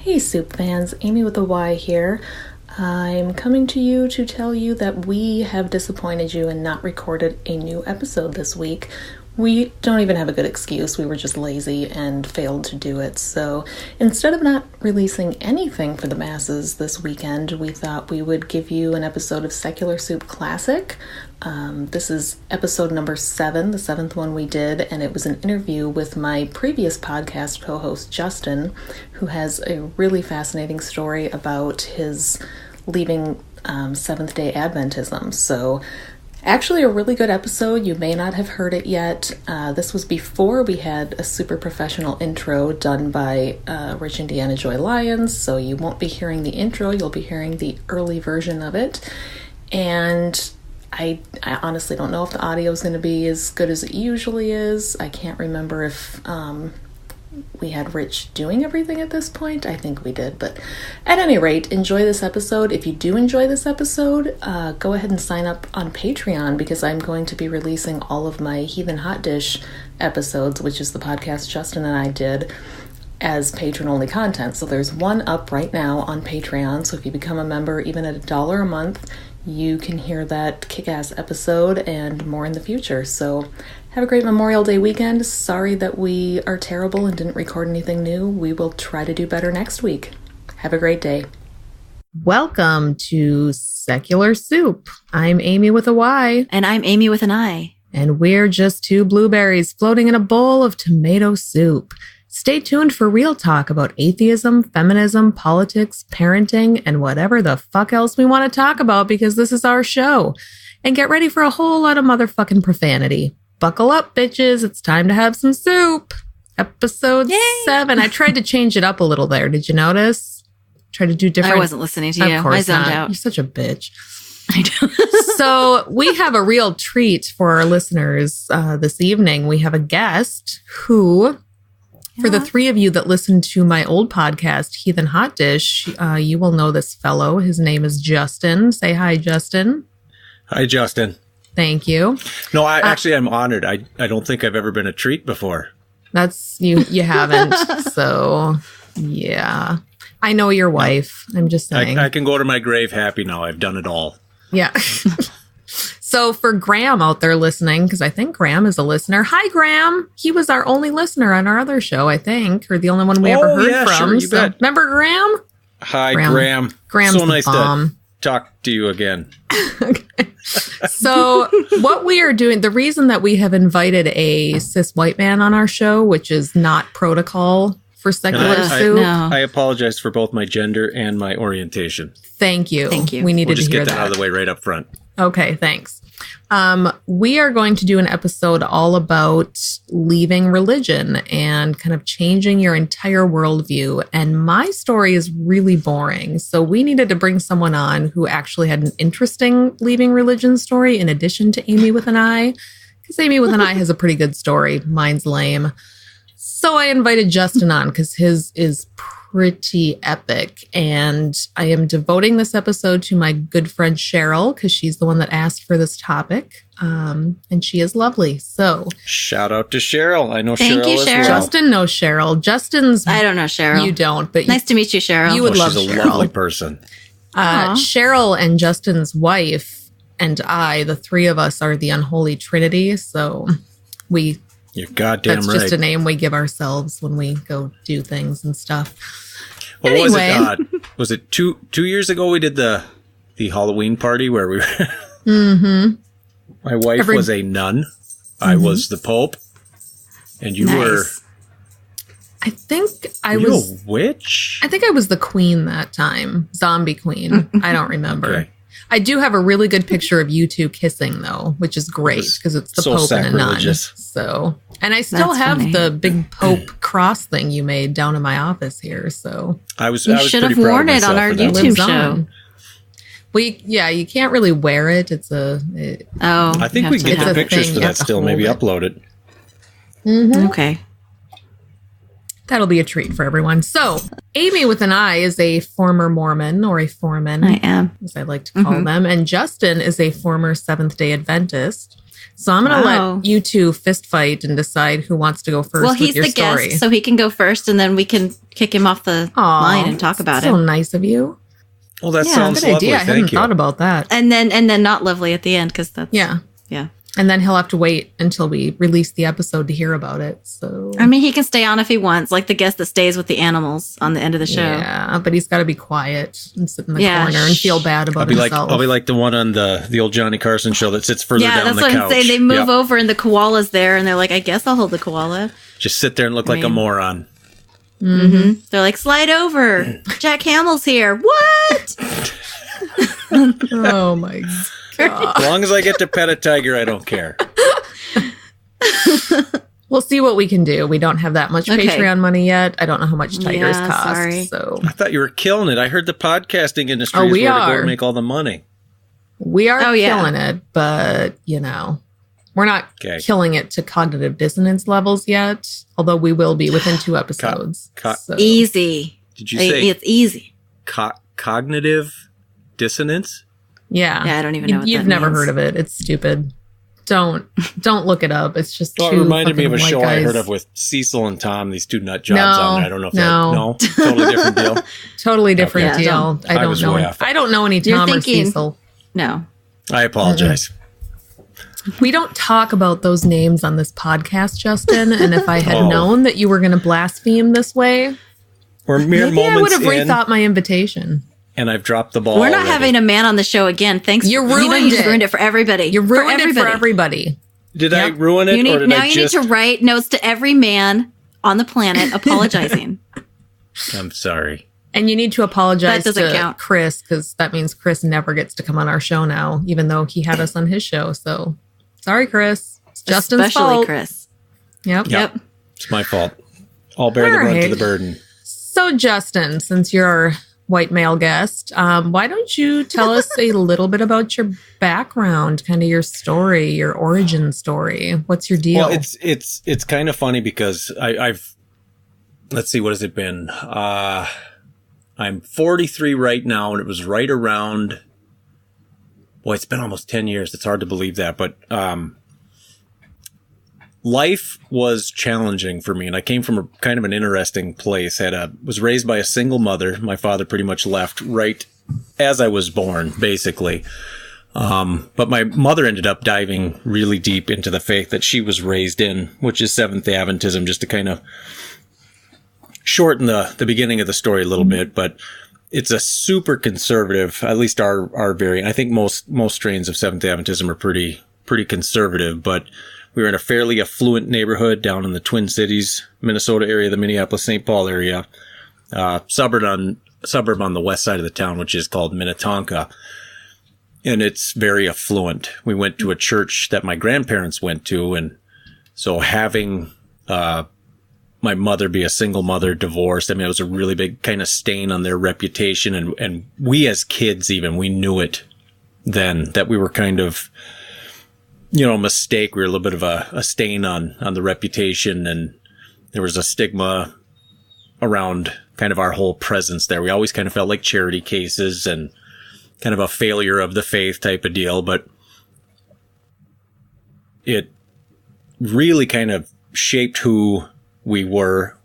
Hey Soup fans, Amy with a Y here. I'm coming to you to tell you that we have disappointed you and not recorded a new episode this week. We don't even have a good excuse. We were just lazy and failed to do it. So instead of not releasing anything for the masses this weekend, we thought we would give you an episode of Secular Soup Classic. This is episode number 7, the 7th one we did, and it was an interview with my previous podcast co-host, Justin, who has a really fascinating story about his leaving Seventh Day Adventism. So actually a really good episode. You may not have heard it yet. This was before we had a super professional intro done by Rich Indiana Joy Lyons, so you won't be hearing the intro, you'll be hearing the early version of it. And I honestly don't know if the audio is going to be as good as it usually is. I can't remember if we had Rich doing everything at this point. I think we did, but at any rate, enjoy this episode. If you do enjoy this episode, go ahead and sign up on Patreon, because I'm going to be releasing all of my Heathen Hot Dish episodes, which is the podcast Justin and I did, as patron-only content. So there's one up right now on Patreon, so if you become a member even at $1 a month, you can hear that kick-ass episode and more in the future. So have a great Memorial Day weekend. Sorry that we are terrible and didn't record anything new. We will try to do better next week. Have a great day. Welcome to Secular Soup. I'm Amy with a Y. And I'm Amy with an I. And we're just two blueberries floating in a bowl of tomato soup. Stay tuned for real talk about atheism, feminism, politics, parenting, and whatever the fuck else we want to talk about, because this is our show. And get ready for a whole lot of motherfucking profanity. Buckle up, bitches. It's time to have some soup. Episode 7. I tried to change it up a little there. Did you notice? Tried to do different. I wasn't listening to you. Of course I zoned not. out. You're such a bitch. I do. So we have a real treat for our listeners this evening. We have a guest who, for the three of you that listen to my old podcast, Heathen Hot Dish, you will know this fellow. His name is Justin. Say hi, Justin. Hi, Justin. Thank you. No, I'm honored. I don't think I've ever been a treat before. That's you haven't. So, yeah. I know your wife. I'm just saying. I can go to my grave happy now. I've done it all. Yeah. So for Graham out there listening, because I think Graham is a listener. Hi, Graham. He was our only listener on our other show, I think, or the only one we ever heard from. Sure, you bet. Remember Graham? Hi, Graham. Graham's so nice to talk to you again. Okay. So what we are doing, the reason that we have invited a cis white man on our show, which is not protocol for Secular Soup. I apologize for both my gender and my orientation. Thank you. Thank you. We needed to hear that. We'll just get that out of the way right up front. Okay, thanks. We are going to do an episode all about leaving religion and kind of changing your entire worldview. And my story is really boring. So we needed to bring someone on who actually had an interesting leaving religion story in addition to Amy with an I, because Amy with an I has a pretty good story. Mine's lame. So I invited Justin on because his is pretty epic. And I am devoting this episode to my good friend Cheryl, because she's the one that asked for this topic. And she is lovely. So shout out to Cheryl. I know Thank Cheryl you, as Cheryl. well. Justin knows Cheryl. Justin's I don't know Cheryl. You don't, but nice to meet you, Cheryl. You would love she's Cheryl. a lovely person. Cheryl and Justin's wife and I, the three of us, are the unholy trinity. So You're goddamn that's right. just a name we give ourselves when we go do things and stuff. Well, Anyway. was it 2 years ago we did the Halloween party where we were Mm-hmm. My wife was a nun. Mm-hmm. I was the Pope. And you were I think I you was a witch? I think I was the queen that time. Zombie queen. I don't remember. Okay. I do have a really good picture of you two kissing, though, which is great because it's the so Pope and a nun. sacrilegious. So, and I still That's have funny. the big Pope cross thing you made down in my office here. So I was You should pretty have proud worn of it on myself our for that. YouTube lives show. on. You can't really wear it. It's Oh, I think you we have can to get the have- pictures thing, for you have that to still. hold Maybe it. upload it. Mhm. Okay. That'll be a treat for everyone. So, Amy with an I is a former Mormon, or a Formon, I am. as I like to call them. And Justin is a former Seventh Day Adventist. So I'm going to Wow. let you two fist fight and decide who wants to go first Well, with he's your the story. guest, so he can go first, and then we can kick him off the Aw, line and talk about so it. nice of you. Well, that Yeah, sounds Good lovely. idea. I hadn't Thank you. thought about that. And then not lovely at the end, because that's Yeah. yeah. And then he'll have to wait until we release the episode to hear about it. So I mean, he can stay on if he wants, like the guest that stays with the animals on the end of the show. yeah, but he's got to be quiet and sit in the Yeah, corner and feel bad about I'll be like himself. the one on the old Johnny Carson show that sits further Yeah, down that's the what couch. I'm saying. They move Yep. over and the koala's there, and they're like, I guess I'll hold the koala. Just sit there and look like a mean- moron. Mm-hmm. They're like, slide over. Jack Hamill's here. What? Oh my god. As long as I get to pet a tiger, I don't care. We'll see what we can do. We don't have that much Okay. Patreon money yet. I don't know how much tigers Yeah, cost. sorry. So I thought you were killing it. I heard the podcasting industry Oh, is we where to go are. and make all the money. we are Oh, yeah. killing it, but we're not Okay. killing it to cognitive dissonance levels yet. Although we will be within 2 episodes. So- Easy. Did you say It's easy. cognitive dissonance? Yeah. Yeah, I don't even know what You've that never means. heard of it. It's stupid. Don't look it up. It's just Well, it two reminded me of a fucking show white I guys. heard of with Cecil and Tom, these two nut jobs No, on there. I don't know if no. that, no, totally different deal. Totally different Okay. deal. I I don't was know. way off. I don't know any You're Tom or thinking- Cecil. No. I apologize. We don't talk about those names on this podcast, Justin. And if I had Oh. known that you were going to blaspheme this way, We're mere maybe I would moments have in, rethought my invitation. and I've dropped the ball. We're not already. having a man on the show again. Thanks. You know, ruined just it. ruined it for everybody. You ruined it for everybody. Did I Yep. ruin it, You or need, did now I you just? need to write notes to every man on the planet apologizing. I'm sorry. And you need to apologize That doesn't to count. Chris, because that means Chris never gets to come on our show now, even though he had us on his show. So sorry, Chris. It's Justin's Especially fault. Chris. Yep. Yep. It's my fault. I'll bear the All brunt right. of the burden. So, Justin, since you're our white male guest, why don't you tell us a little bit about your background, kind of your story, your origin story? What's your deal? Well, it's kind of funny because I've let's see, what has it been? I'm 43 right now, and it was right around. Boy, it's been almost 10 years. It's hard to believe that, but life was challenging for me, and I came from a kind of an interesting place. Was raised by a single mother. My father pretty much left right as I was born, basically. But my mother ended up diving really deep into the faith that she was raised in, which is Seventh Day Adventism, just to kind of shorten the beginning of the story a little bit. But it's a super conservative, at least our variant. I think most strains of Seventh Day Adventism are pretty conservative, but we were in a fairly affluent neighborhood down in the Twin Cities, Minnesota area, the Minneapolis-St. Paul area, suburb on the west side of the town, which is called Minnetonka. And it's very affluent. We went to a church that my grandparents went to. And so having my mother be a single mother, divorced, I mean, it was a really big kind of stain on their reputation. And we as kids even, we knew it then, that we were kind of, a mistake. We were a little bit of a stain on the reputation. And there was a stigma around kind of our whole presence there. We always kind of felt like charity cases and kind of a failure of the faith type of deal, but it really kind of shaped who we were.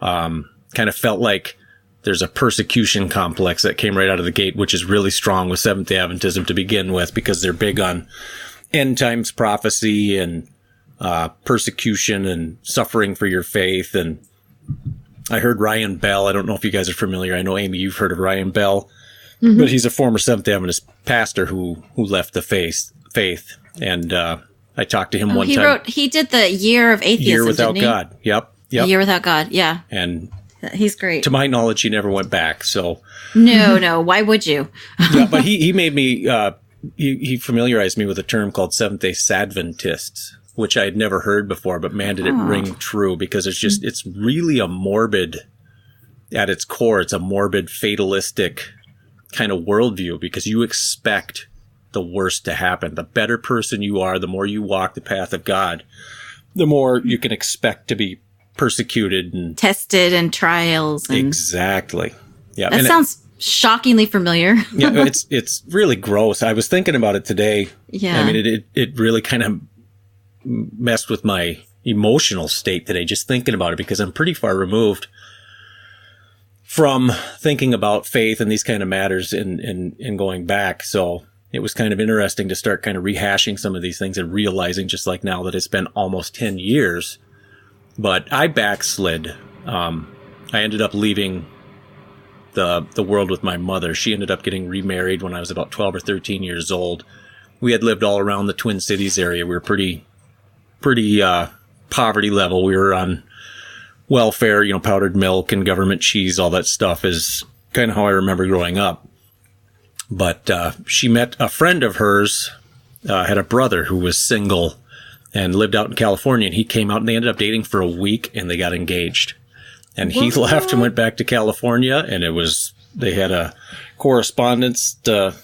Kind of felt like there's a persecution complex that came right out of the gate, which is really strong with Seventh Day Adventism to begin with, because they're big on end times prophecy and persecution and suffering for your faith. And I heard Ryan Bell. I don't know if you guys are familiar. I know, Amy, you've heard of Ryan Bell. Mm-hmm. But he's a former Seventh Day Adventist pastor who left the faith. And I talked to him one time. He did the Year of Atheism, Year Without didn't he? God. Yep. Year Without God, yeah. And he's great. to my knowledge, he never went back. So No. Why would you? yeah, but he made me, he familiarized me with a term called Seventh Day Adventists, which I had never heard before, but man, did it ring true, because it's really a morbid, at its core, it's a morbid, fatalistic kind of worldview, because you expect the worst to happen. The better person you are, the more you walk the path of God, the more you can expect to be persecuted and Tested and trials. And exactly. Yeah. that And sounds shockingly familiar. Yeah, it's really gross. I was thinking about it today. Yeah. I mean, it really kind of messed with my emotional state today, just thinking about it, because I'm pretty far removed from thinking about faith and these kind of matters in going back. So it was kind of interesting to start kind of rehashing some of these things and realizing, just like now, that it's been almost 10 years. But I backslid. I ended up leaving the world with my mother. She ended up getting remarried when I was about 12 or 13 years old. We had lived all around the Twin Cities area. We were pretty poverty level. We were on welfare, powdered milk and government cheese, all that stuff is kind of how I remember growing up. But she met a friend of hers, had a brother who was single and lived out in California, and he came out and they ended up dating for a week and they got engaged. And he left and went back to California, and they had a correspondence, the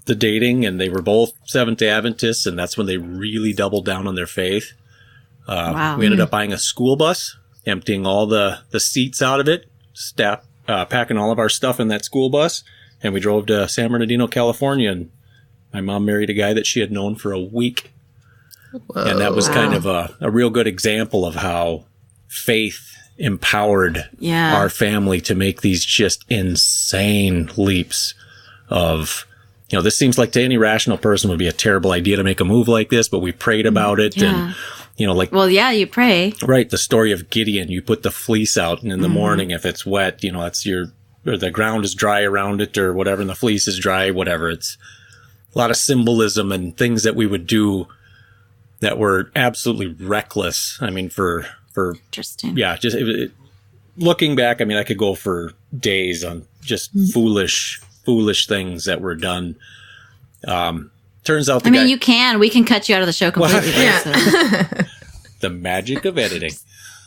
dating, and they were both Seventh Day Adventists, and that's when they really doubled down on their faith. Wow. We ended up buying a school bus, emptying all the seats out of it, packing all of our stuff in that school bus, and we drove to San Bernardino, California, and my mom married a guy that she had known for a week. Whoa. And that was kind of a real good example of how faith empowered our family to make these just insane leaps of, this seems like to any rational person would be a terrible idea to make a move like this, but we prayed about it. And, you pray. Right. The story of Gideon, you put the fleece out, and in the morning, if it's wet, that's or the ground is dry around it or whatever, and the fleece is dry, whatever. It's a lot of symbolism and things that we would do that were absolutely reckless. I mean, for interesting. Yeah, just looking back, I mean, I could go for days on just foolish things that were done. Turns out you can. We can cut you out of the show completely. The magic of editing.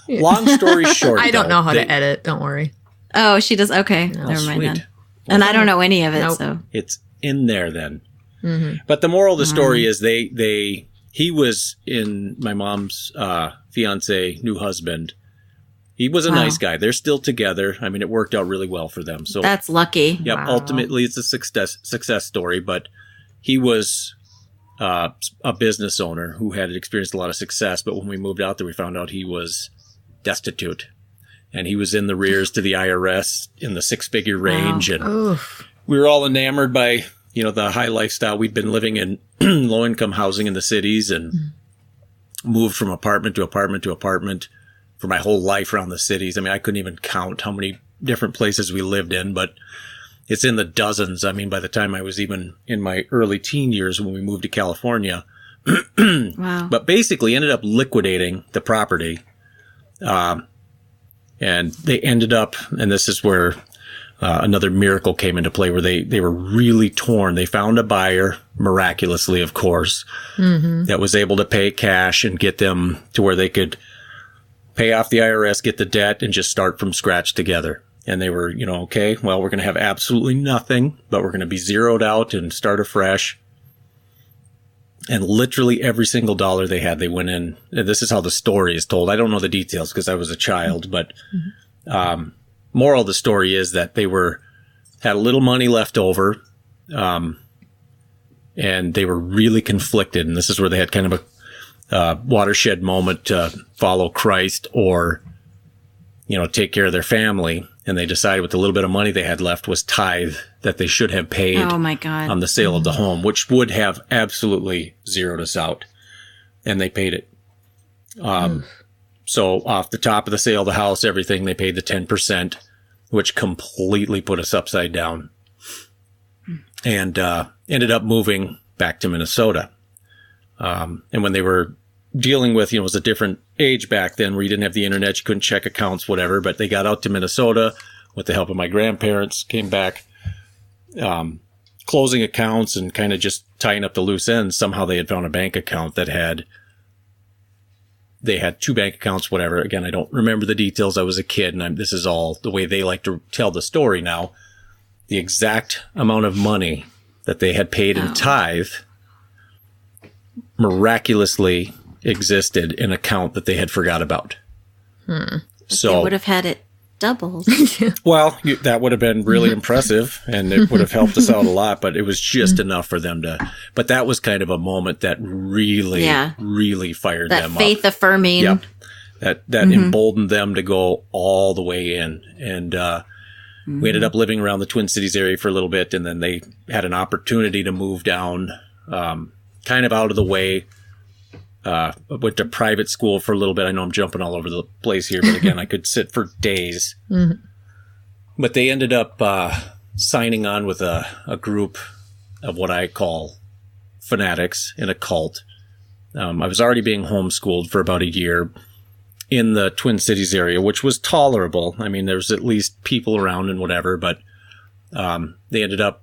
Long story short, I don't know how to edit. Don't worry. Oh, she does. Okay, never mind then. And I don't know any of it, so it's in there then. Mm-hmm. But the moral of the story is he was in my mom's fiance, new husband. He was a nice guy. They're still together. I mean, it worked out really well for them. So that's lucky. Yep. Wow. Ultimately, it's a success story. But he was a business owner who had experienced a lot of success. But when we moved out there, we found out he was destitute, and he was in the rears to the IRS in the six-figure range. And we were all enamored by the high lifestyle. We'd been living in low-income housing in the cities and moved from apartment to apartment to apartment for my whole life around the cities. I mean, I couldn't even count how many different places we lived in, but it's in the dozens. I mean, by the time I was even in my early teen years when we moved to California. Wow. But basically ended up liquidating the property. And they ended up, and this is where another miracle came into play, where they were really torn. They found a buyer, miraculously, of course, that was able to pay cash and get them to where they could pay off the IRS, get the debt, and just start from scratch together. And they were, okay, well, we're going to have absolutely nothing, but we're going to be zeroed out and start afresh. And literally every single dollar they had, they went in. And this is how the story is told. I don't know the details because I was a child, but moral of the story is that they had a little money left over, and they were really conflicted. And this is where they had kind of a watershed moment to follow Christ or, take care of their family. And they decided with the little bit of money they had left was tithe that they should have paid on the sale of the home, which would have absolutely zeroed us out. And they paid it. So off the top of the sale of the house, everything, they paid the 10%, which completely put us upside down. And ended up moving back to Minnesota. And when they were dealing with, it was a different age back then where you didn't have the internet, you couldn't check accounts, whatever, but they got out to Minnesota with the help of my grandparents, came back, closing accounts and kind of just tying up the loose ends. Somehow they had found a bank account they had two bank accounts, whatever. Again, I don't remember the details. I was a kid, and this is all the way they like to tell the story now. The exact amount of money that they had paid in tithe miraculously existed in an account that they had forgot about. So they would have had it doubles. Well, that would have been really impressive, and it would have helped us out a lot, but it was just enough for them to, but that was kind of a moment that really, really fired them up. That faith affirming. Yep. That emboldened them to go all the way in. And we ended up living around the Twin Cities area for a little bit, and then they had an opportunity to move down kind of out of the way. Went to private school for a little bit. I know I'm jumping all over the place here, but again, I could sit for days. But they ended up signing on with a group of what I call fanatics in a cult. I was already being homeschooled for about a year in the Twin Cities area, which was tolerable. I mean, there was at least people around and whatever, but they ended up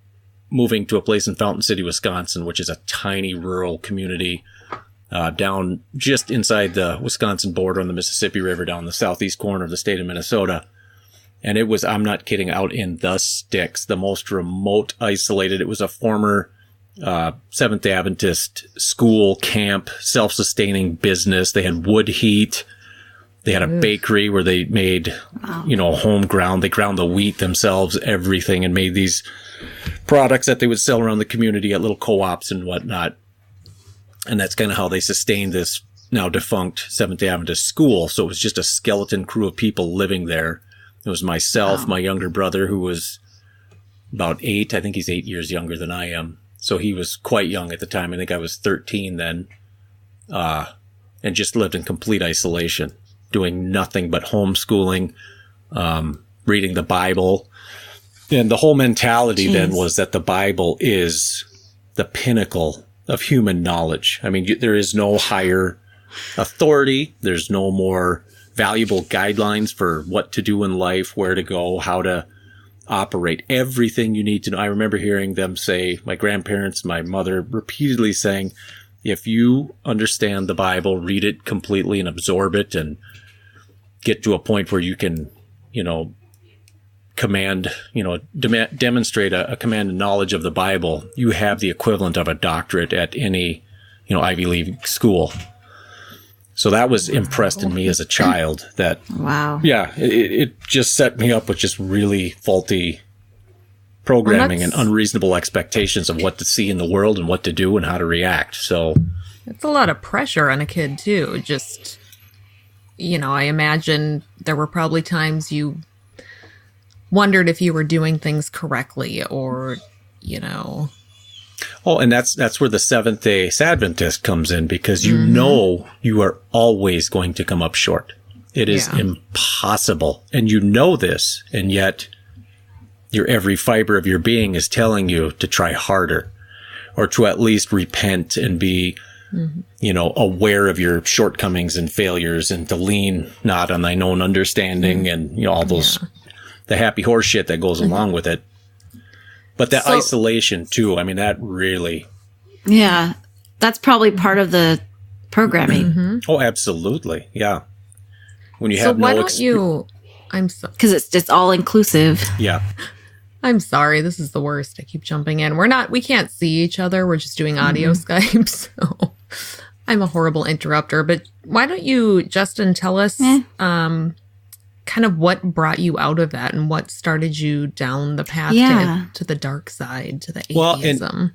moving to a place in Fountain City, Wisconsin, which is a tiny rural community down just inside the Wisconsin border on the Mississippi River, down the southeast corner of the state of Minnesota. And it was, I'm not kidding, out in the sticks, the most remote, isolated. It was a former Seventh Day Adventist school, camp, self-sustaining business. They had wood heat. They had a bakery where they made, home ground. They ground the wheat themselves, everything, and made these products that they would sell around the community at little co-ops and whatnot. And that's kind of how they sustained this now defunct Seventh Day Adventist school. So it was just a skeleton crew of people living there. It was myself, my younger brother, who was about 8. I think he's 8 years younger than I am. So he was quite young at the time. I think I was 13 then, and just lived in complete isolation, doing nothing but homeschooling, reading the Bible. And the whole mentality then was that the Bible is the pinnacle of human knowledge. I mean, there is no higher authority. There's no more valuable guidelines for what to do in life, where to go, how to operate. Everything you need to know. I remember hearing them say, my grandparents, my mother, repeatedly saying, if you understand the Bible, read it completely and absorb it and get to a point where you can, demonstrate a command and knowledge of the Bible, you have the equivalent of a doctorate at any, Ivy League school. So that was impressed in me as a child. That it just set me up with just really faulty programming and unreasonable expectations of what to see in the world and what to do and how to react. So it's a lot of pressure on a kid too. Just, I imagine there were probably times you wondered if you were doing things correctly or, Oh, and that's where the Seventh Day Adventist comes in, because you know you are always going to come up short. It is impossible. And you know this, and yet your every fiber of your being is telling you to try harder, or to at least repent and be, aware of your shortcomings and failures, and to lean not on thine own understanding and, all those, the happy horse shit that goes along with it. But that isolation too, I mean, that really. Yeah. That's probably part of the programming. Oh, absolutely. Yeah. When you have why don't you, I'm sorry. Because it's just all inclusive. Yeah. I'm sorry. This is the worst. I keep jumping in. We can't see each other. We're just doing audio Skype. So I'm a horrible interrupter. But why don't you, Justin, tell us kind of what brought you out of that and what started you down the path to the dark side, to the atheism. Well,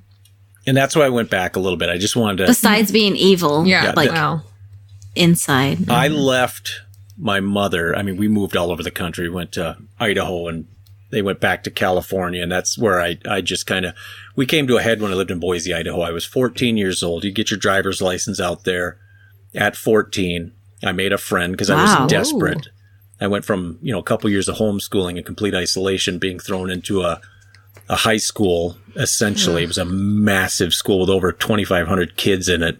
and that's why I went back a little bit. I just wanted to... Besides being evil. Inside. I left my mother. I mean, we moved all over the country, went to Idaho, and they went back to California. And that's where I just kind of... We came to a head when I lived in Boise, Idaho. I was 14 years old. You get your driver's license out there at 14. I made a friend because I was desperate. I went from, a couple years of homeschooling and complete isolation, being thrown into a high school, essentially. It was a massive school with over 2,500 kids in it.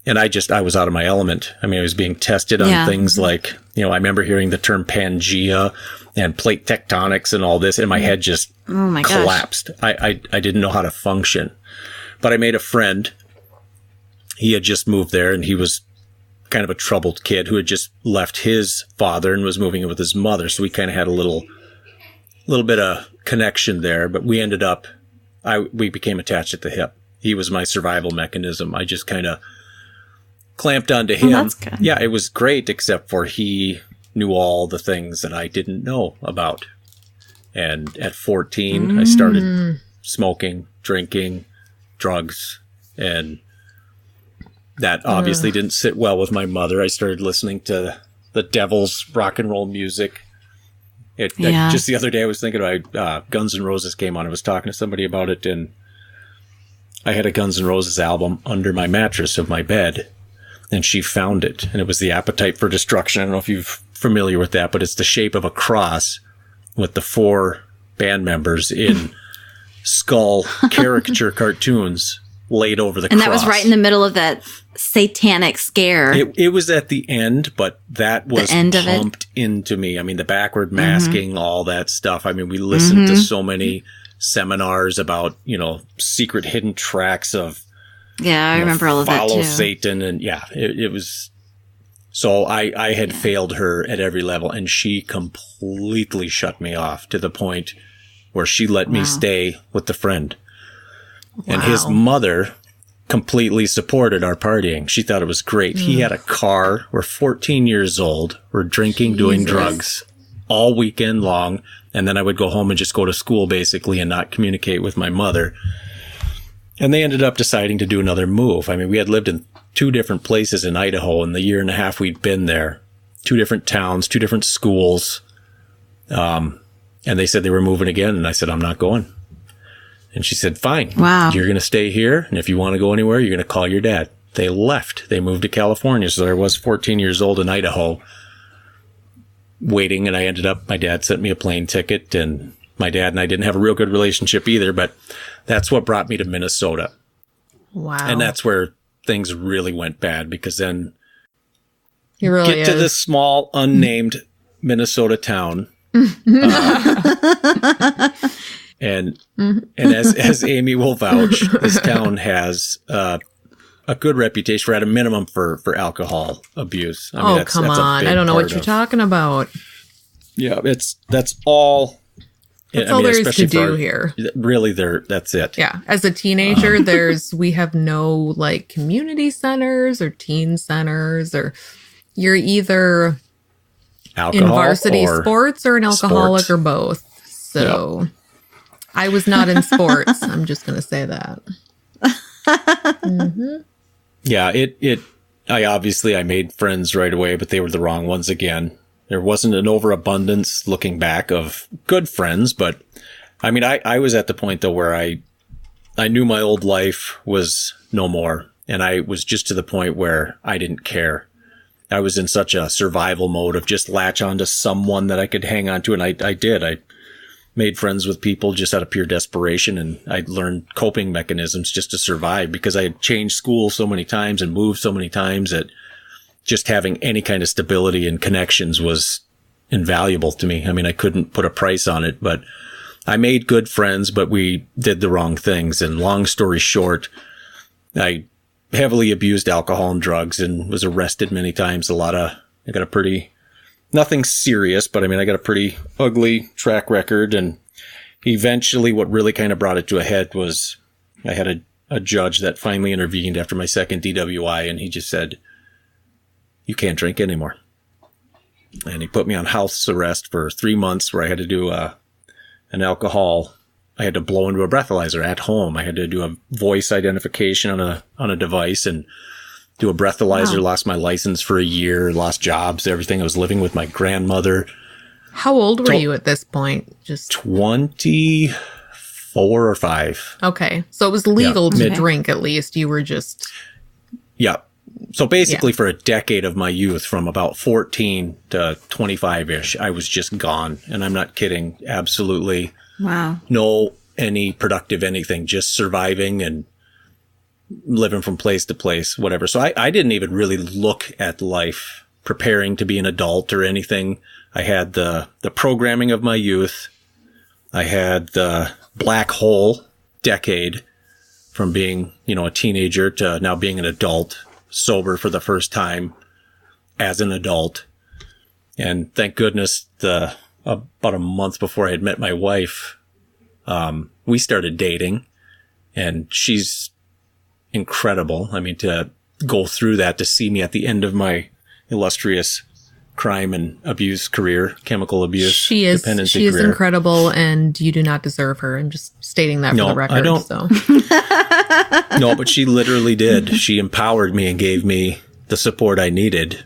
And I was out of my element. I mean, I was being tested on things like, I remember hearing the term Pangea and plate tectonics and all this, and my head just collapsed. I didn't know how to function. But I made a friend. He had just moved there, and he was kind of a troubled kid who had just left his father and was moving in with his mother. So we kind of had a little bit of connection there, but we ended up, we became attached at the hip. He was my survival mechanism. I just kind of clamped onto him. That's good. Yeah, it was great, except for he knew all the things that I didn't know about. And at 14, I started smoking, drinking, drugs, and that obviously didn't sit well with my mother. I started listening to the devil's rock and roll music. Just the other day, I was thinking about Guns N' Roses came on. I was talking to somebody about it, and I had a Guns N' Roses album under my mattress of my bed, and she found it, and it was The Appetite for Destruction. I don't know if you're familiar with that, but it's the shape of a cross with the 4 band members in skull caricature cartoons laid over the cross. And that was right in the middle of that satanic scare. It was at the end, but that was pumped into me. I mean, the backward masking, all that stuff. I mean, we listened to so many seminars about, secret hidden tracks of I remember all of that too. Follow Satan, and it was. So I had failed her at every level, and she completely shut me off to the point where she let me stay with the friend. And his mother completely supported our partying. She thought it was great. He had a car. We're 14 years old. We're drinking, doing drugs all weekend long. And then I would go home and just go to school basically and not communicate with my mother. And they ended up deciding to do another move. I mean, we had lived in 2 different places in Idaho in the year and a half we'd been there. 2 different towns, 2 different schools. And they said they were moving again. And I said, I'm not going. And she said, fine. Wow. You're going to stay here. And if you want to go anywhere, you're going to call your dad. They left. They moved to California. So I was 14 years old in Idaho waiting. And my dad sent me a plane ticket. And my dad and I didn't have a real good relationship either. But that's what brought me to Minnesota. Wow. And that's where things really went bad, because then you really get to this small, unnamed Minnesota town. And as Amy will vouch, this town has a good reputation for, at a minimum, for alcohol abuse. I mean, come on! I don't know what you're talking about. Yeah, that's all. That's all there is to do here. Really, that's it. Yeah, as a teenager, we have no community centers or teen centers, or you're either alcohol in varsity sports or an alcoholic or both. So. Yep. I was not in sports. I'm just going to say that. Yeah, I made friends right away, but they were the wrong ones again. There wasn't an overabundance, looking back, of good friends, but I mean, I was at the point though where I knew my old life was no more, and I was just to the point where I didn't care. I was in such a survival mode of just latch onto someone that I could hang on to, and I did. I made friends with people just out of pure desperation, and I learned coping mechanisms just to survive, because I had changed school so many times and moved so many times that just having any kind of stability and connections was invaluable to me. I mean, I couldn't put a price on it, but I made good friends, but we did the wrong things. And long story short, I heavily abused alcohol and drugs and was arrested many times. Nothing serious, but I mean, I got a pretty ugly track record. And eventually what really kind of brought it to a head was I had a judge that finally intervened after my second DWI, and he just said, you can't drink anymore. And he put me on house arrest for 3 months, where I had to do an alcohol. I had to blow into a breathalyzer at home. I had to do a voice identification on a device and do a breathalyzer. Wow. Lost my license for a year, lost jobs, everything. I was living with my grandmother. How old were you at this point? Just 24 or 5. Okay. So it was legal to drink, at least. You were just... Yeah. So basically for a decade of my youth, from about 14 to 25-ish, I was just gone. And I'm not kidding. Absolutely. Wow. No any productive anything, just surviving and living from place to place, whatever. So I didn't even really look at life preparing to be an adult or anything. I had the programming of my youth. I had the black hole decade from being, a teenager to now being an adult, sober for the first time as an adult. And thank goodness about a month before I had met my wife, we started dating, and she's incredible. I mean, to go through that, to see me at the end of my illustrious crime and abuse career, chemical abuse. She is career. incredible, and you do not deserve her. I'm just stating that for the record. I don't. So. No, but she literally did. She empowered me and gave me the support I needed.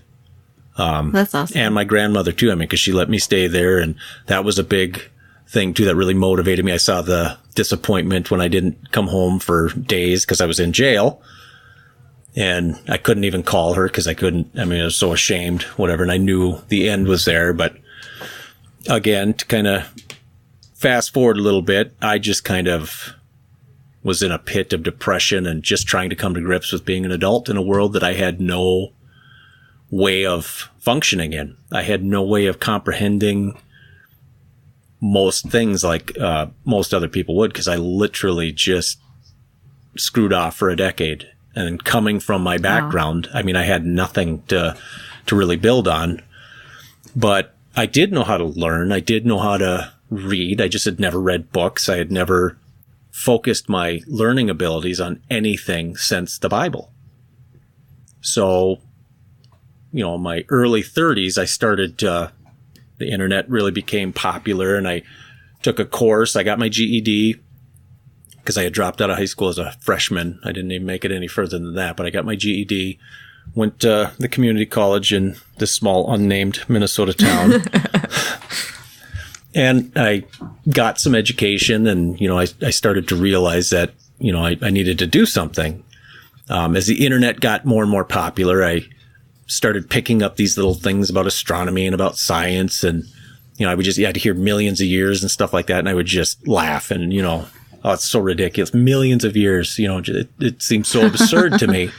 That's awesome. And my grandmother too. I mean, because she let me stay there, and that was a big thing too that really motivated me. I saw the disappointment when I didn't come home for days because I was in jail, and I couldn't even call her because I couldn't. I mean, I was so ashamed, whatever, and I knew the end was there. But again, to kind of fast forward a little bit, I just kind of was in a pit of depression and just trying to come to grips with being an adult in a world that I had no way of functioning in. I had no way of comprehending most things like most other people would, because I literally just screwed off for a decade. And coming from my background, I mean, I had nothing to really build on. But I did know how to learn. I did know how to read. I just had never read books. I had never focused my learning abilities on anything since the Bible. So, you know, in my early 30s, I started, the internet really became popular, and I took a course. I got my GED because I had dropped out of high school as a freshman. I didn't even make it any further than that, but I got my GED, went to the community college in this small unnamed Minnesota town. And I got some education, and, you know, I started to realize that, you know, I needed to do something. As the internet got more and more popular, I started picking up these little things about astronomy and about science. And, you know, I'd hear millions of years and stuff like that. And I would just laugh and, you know, oh, it's so ridiculous. Millions of years, you know, it seems so absurd to me.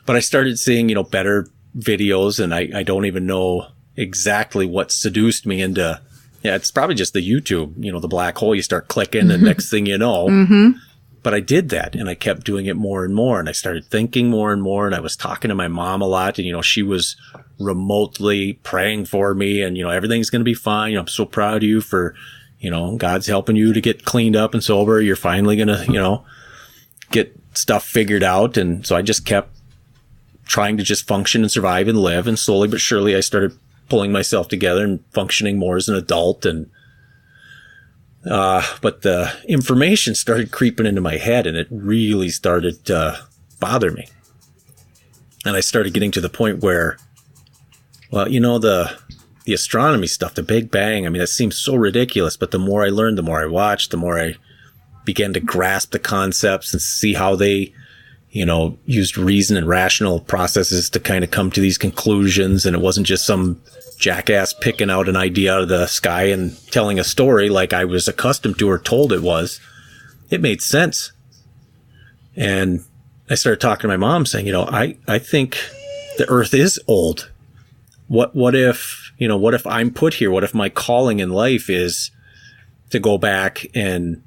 But I started seeing, you know, better videos, and I don't even know exactly what seduced me into, it's probably just the YouTube, you know, the black hole. You start clicking, and next thing you know, but I did that, and I kept doing it more and more, and I started thinking more and more, and I was talking to my mom a lot, and, you know, she was remotely praying for me, and, you know, everything's going to be fine. You know, I'm so proud of you for, you know, God's helping you to get cleaned up and sober. You're finally going to, you know, get stuff figured out. And so I just kept trying to just function and survive and live. And slowly but surely I started pulling myself together and functioning more as an adult. And, but the information started creeping into my head, and it really started to bother me. And I started getting to the point where, well, you know, the astronomy stuff, the Big Bang, I mean, it seems so ridiculous, but the more I learned, the more I watched, the more I began to grasp the concepts and see how they, you know, used reason and rational processes to kind of come to these conclusions. And it wasn't just some jackass picking out an idea out of the sky and telling a story like I was accustomed to or told it was. It made sense. And I started talking to my mom saying, you know, I think the earth is old. What if, you know, what if I'm put here? What if my calling in life is to go back and,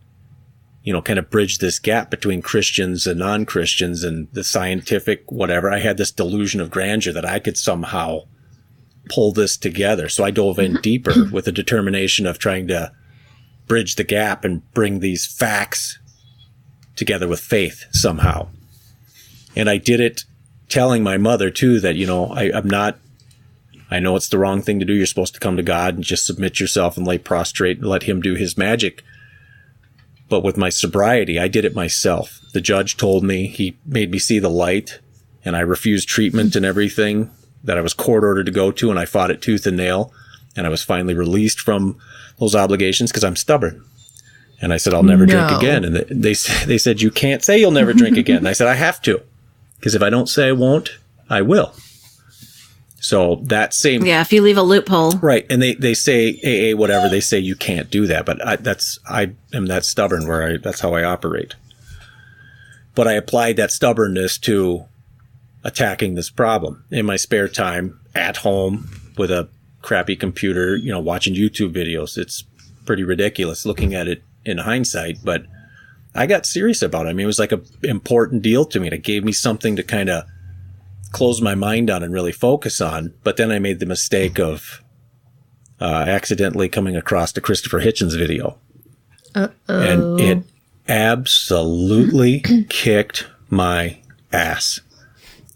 you know, kind of bridge this gap between Christians and non-Christians and the scientific, whatever. I had this delusion of grandeur that I could somehow pull this together. So I dove in deeper with a determination of trying to bridge the gap and bring these facts together with faith somehow. And I did it telling my mother too that, you know, I know it's the wrong thing to do. You're supposed to come to God and just submit yourself and lay prostrate and let him do his magic. But with my sobriety, I did it myself. The judge told me, he made me see the light, and I refused treatment and everything that I was court ordered to go to, and I fought it tooth and nail, and I was finally released from those obligations because I'm stubborn. And I said, I'll never drink again. And they said, you can't say you'll never drink again. And I said, I have to, because if I don't say I won't, I will. So that same... Yeah, if you leave a loophole. Right. And they say, AA, whatever, they say you can't do that. But I am that stubborn where that's how I operate. But I applied that stubbornness to attacking this problem in my spare time at home with a crappy computer, you know, watching YouTube videos. It's pretty ridiculous looking at it in hindsight, but I got serious about it. I mean, it was like an important deal to me. It gave me something to kind of close my mind on and really focus on. But then I made the mistake of accidentally coming across the Christopher Hitchens video. And it absolutely kicked my ass.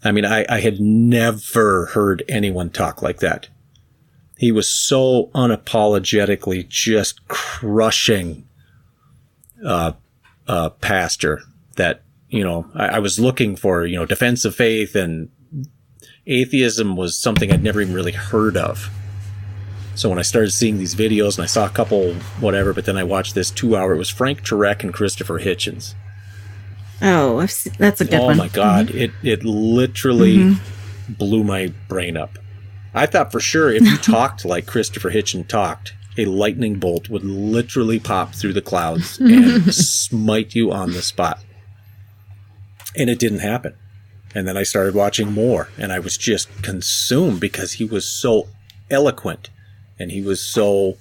I mean, I had never heard anyone talk like that. He was so unapologetically just crushing pastor that, I was looking for, defense of faith, and atheism was something I'd never even really heard of. So when I started seeing these videos, and I saw a couple, whatever, but then I watched this 2-hour, it was Frank Turek and Christopher Hitchens. Oh, that's a good one. Oh my God. Mm-hmm. It literally blew my brain up. I thought for sure if you talked like Christopher Hitchens talked, a lightning bolt would literally pop through the clouds and smite you on the spot. And it didn't happen. And then I started watching more, and I was just consumed because he was so eloquent, and he was so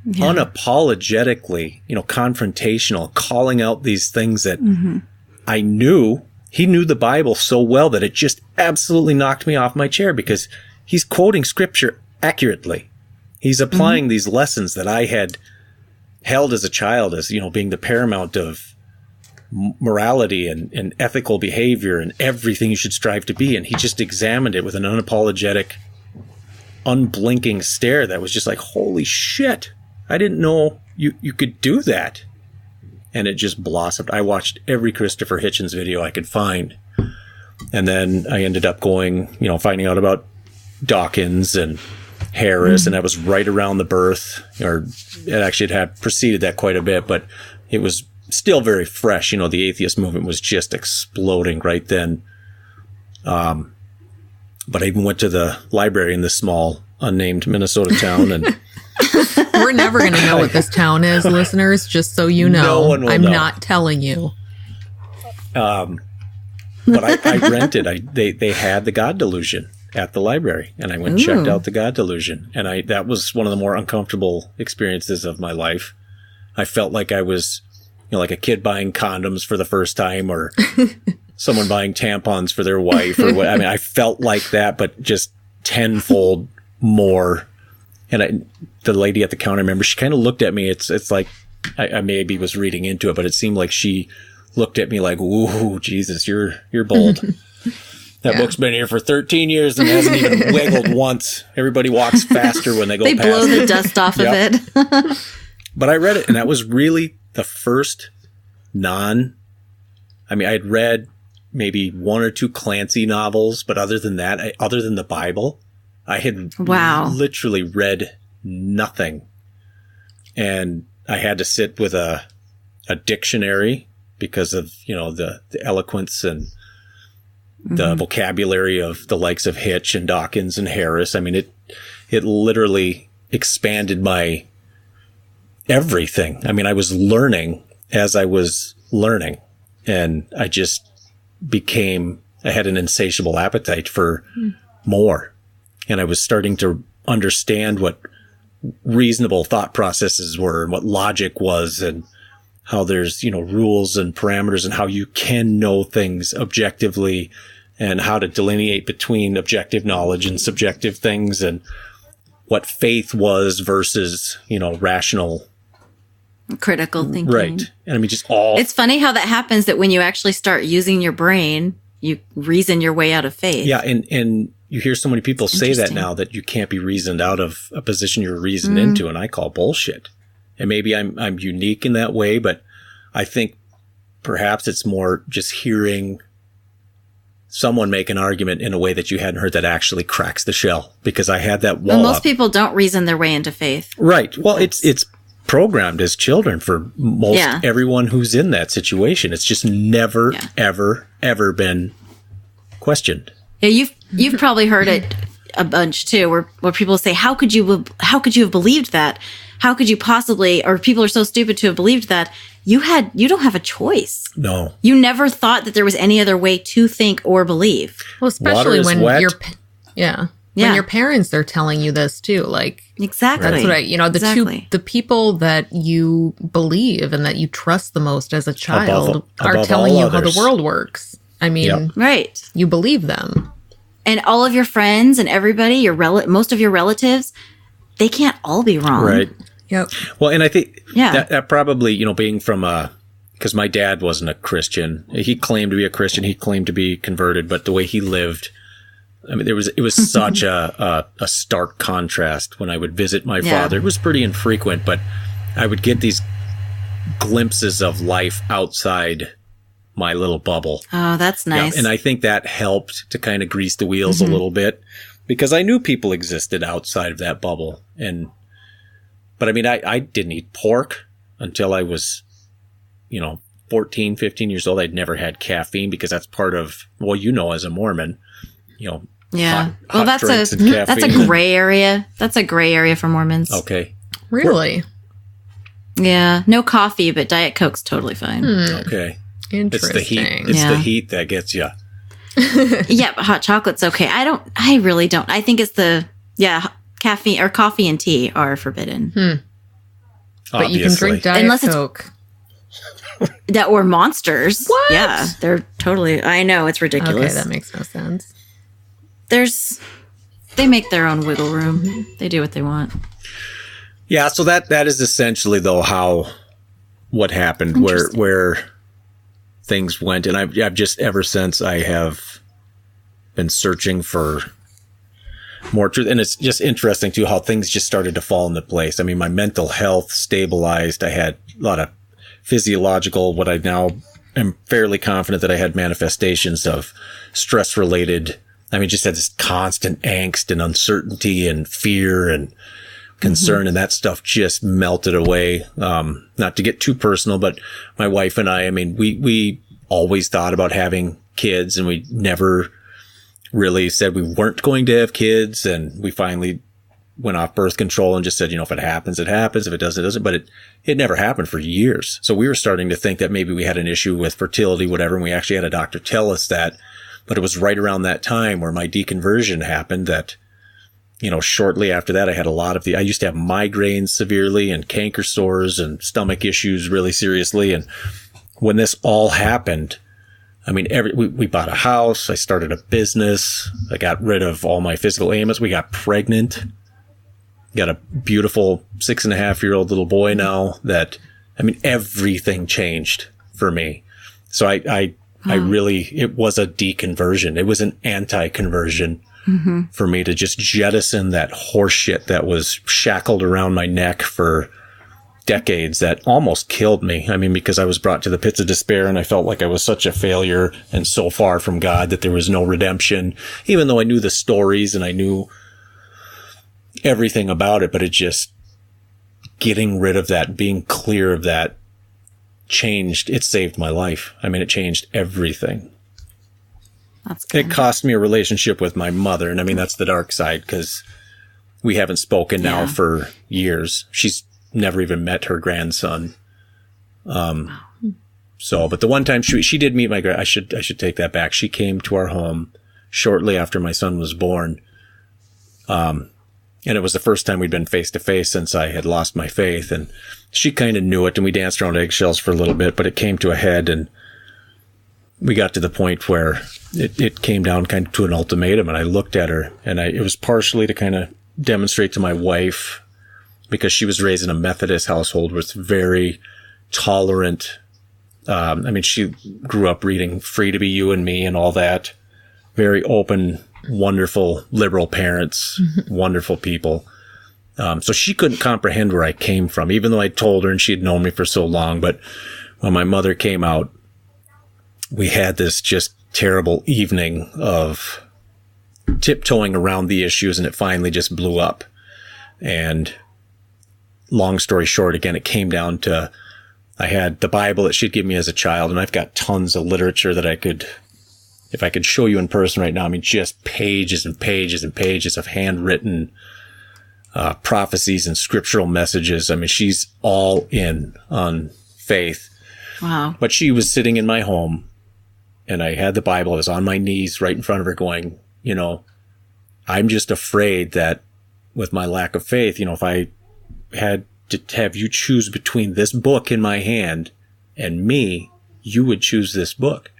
unapologetically, confrontational, calling out these things that I knew. He knew the Bible so well that it just absolutely knocked me off my chair, because he's quoting scripture accurately. He's applying these lessons that I had held as a child as, being the paramount of morality and ethical behavior and everything you should strive to be. And he just examined it with an unapologetic, unblinking stare that was just like, holy shit, I didn't know you could do that. And it just blossomed. I watched every Christopher Hitchens video I could find. And then I ended up going, finding out about Dawkins and Harris, and that was right around the birth, or it actually had preceded that quite a bit, but it was still very fresh. The atheist movement was just exploding right then. But I even went to the library in this small, unnamed Minnesota town, and we're never going to know what this town is, listeners, just so you know. No one will I'm know. Not telling you. But I rented. They had the God Delusion at the library, and I went and checked out the God Delusion, and that was one of the more uncomfortable experiences of my life. I felt like I was, like a kid buying condoms for the first time, or someone buying tampons for their wife, or what. I mean, I felt like that, but just tenfold more. And the lady at the counter, I remember, she kind of looked at me. It's like I maybe was reading into it, but it seemed like she looked at me like, "Ooh, Jesus, you're bold." That book's been here for 13 years and hasn't even wiggled once. Everybody walks faster when they go past it. They blow the dust off of it. But I read it, and that was really the first I had read maybe one or two Clancy novels, but other than that, other than the Bible, I had literally read nothing. And I had to sit with a dictionary because of, the eloquence and the vocabulary of the likes of Hitch and Dawkins and Harris. I mean, it literally expanded my everything. I mean, I was learning as I was learning, and I just I had an insatiable appetite for more. And I was starting to understand what reasonable thought processes were and what logic was, and how there's, rules and parameters, and how you can know things objectively, and how to delineate between objective knowledge and subjective things, and what faith was versus, rational. Critical thinking. Right. And I mean, It's funny how that happens, that when you actually start using your brain, you reason your way out of faith. Yeah. And you hear so many people say that now, that you can't be reasoned out of a position you're reasoned into, and I call bullshit. And maybe I'm unique in that way, but I think perhaps it's more just hearing someone make an argument in a way that you hadn't heard that actually cracks the shell, because I had that wall. Well, most people don't reason their way into faith. Right. Well, it's programmed as children for most everyone who's in that situation. It's just never, ever been questioned. Yeah, you've probably heard it a bunch too, where people say, how could you have believed that? How could you possibly, or people are so stupid to have believed that. You don't have a choice. No. You never thought that there was any other way to think or believe. Well, especially when wet. When your parents are telling you this too, like exactly. That's what the people that you believe and that you trust the most as a child are telling you how the world works. I mean, right. You believe them. And all of your friends and everybody, most of your relatives, they can't all be wrong. Right. Yep. Well, and I think that probably, being from a because my dad wasn't a Christian. He claimed to be a Christian. He claimed to be converted, but the way he lived, I mean, it was such a stark contrast when I would visit my father. It was pretty infrequent, but I would get these glimpses of life outside my little bubble. Oh, that's nice. Yeah, and I think that helped to kind of grease the wheels a little bit, because I knew people existed outside of that bubble. But I mean, I didn't eat pork until I was, 14, 15 years old. I'd never had caffeine because that's part of, as a Mormon, yeah. hot That's drinks and caffeine. that's a gray area. That's a gray area for Mormons. Okay. Really? Yeah. No coffee, but Diet Coke's totally fine. Okay. Interesting. It's the heat. It's the heat that gets you. Yeah, but hot chocolate's okay. I really don't. I think it's caffeine or coffee and tea are forbidden. But you can drink Diet Unless it's- Coke. That were Monsters. What? Yeah, they're totally. I know it's ridiculous. Okay, that makes no sense. They make their own wiggle room. They do what they want. Yeah, so that is essentially though what happened, where things went, and I've just ever since I have been searching for more truth, and it's just interesting too how things just started to fall into place. I mean, my mental health stabilized. I had a lot of physiological, what I now am fairly confident that I had manifestations of stress-related. I mean, just had this constant angst and uncertainty and fear and concern, and that stuff just melted away. Not to get too personal, but my wife and I mean, we always thought about having kids, and we never really said we weren't going to have kids. And we finally went off birth control and just said, if it happens, it happens. If it doesn't, it doesn't. But it never happened for years. So we were starting to think that maybe we had an issue with fertility, whatever. And we actually had a doctor tell us that. But it was right around that time where my deconversion happened that, shortly after that, I had I used to have migraines severely and canker sores and stomach issues really seriously. And when this all happened, I mean, we bought a house. I started a business. I got rid of all my physical ailments. We got pregnant. Got a beautiful 6.5-year-old little boy now everything changed for me. So I really, it was a deconversion. It was an anti-conversion for me to just jettison that horse shit that was shackled around my neck for decades that almost killed me. I mean, because I was brought to the pits of despair and I felt like I was such a failure and so far from God that there was no redemption, even though I knew the stories and I knew everything about it. But it just, getting rid of that, being clear of that, it saved my life. I mean, it changed everything. That's good. It cost me a relationship with my mother. And I mean, that's the dark side because we haven't spoken now for years. She's never even met her grandson. But the one time she did meet I should take that back. She came to our home shortly after my son was born. And it was the first time we'd been face to face since I had lost my faith. And she kind of knew it, and we danced around eggshells for a little bit, but it came to a head, and we got to the point where it came down kind of to an ultimatum. And I looked at her, and it was partially to kind of demonstrate to my wife, because she was raised in a Methodist household with very tolerant. She grew up reading Free to Be You and Me and all that. Very open, wonderful, liberal parents, wonderful people. So she couldn't comprehend where I came from, even though I told her and she had known me for so long. But when my mother came out, we had this just terrible evening of tiptoeing around the issues, and it finally just blew up. And long story short, again, it came down to, I had the Bible that she'd give me as a child, and I've got tons of literature that if I could show you in person right now, I mean, just pages and pages and pages of handwritten prophecies and scriptural messages. I mean, she's all in on faith. Wow. But she was sitting in my home, and I had the Bible. I was on my knees right in front of her going, I'm just afraid that with my lack of faith, if I had to have you choose between this book in my hand and me, you would choose this book.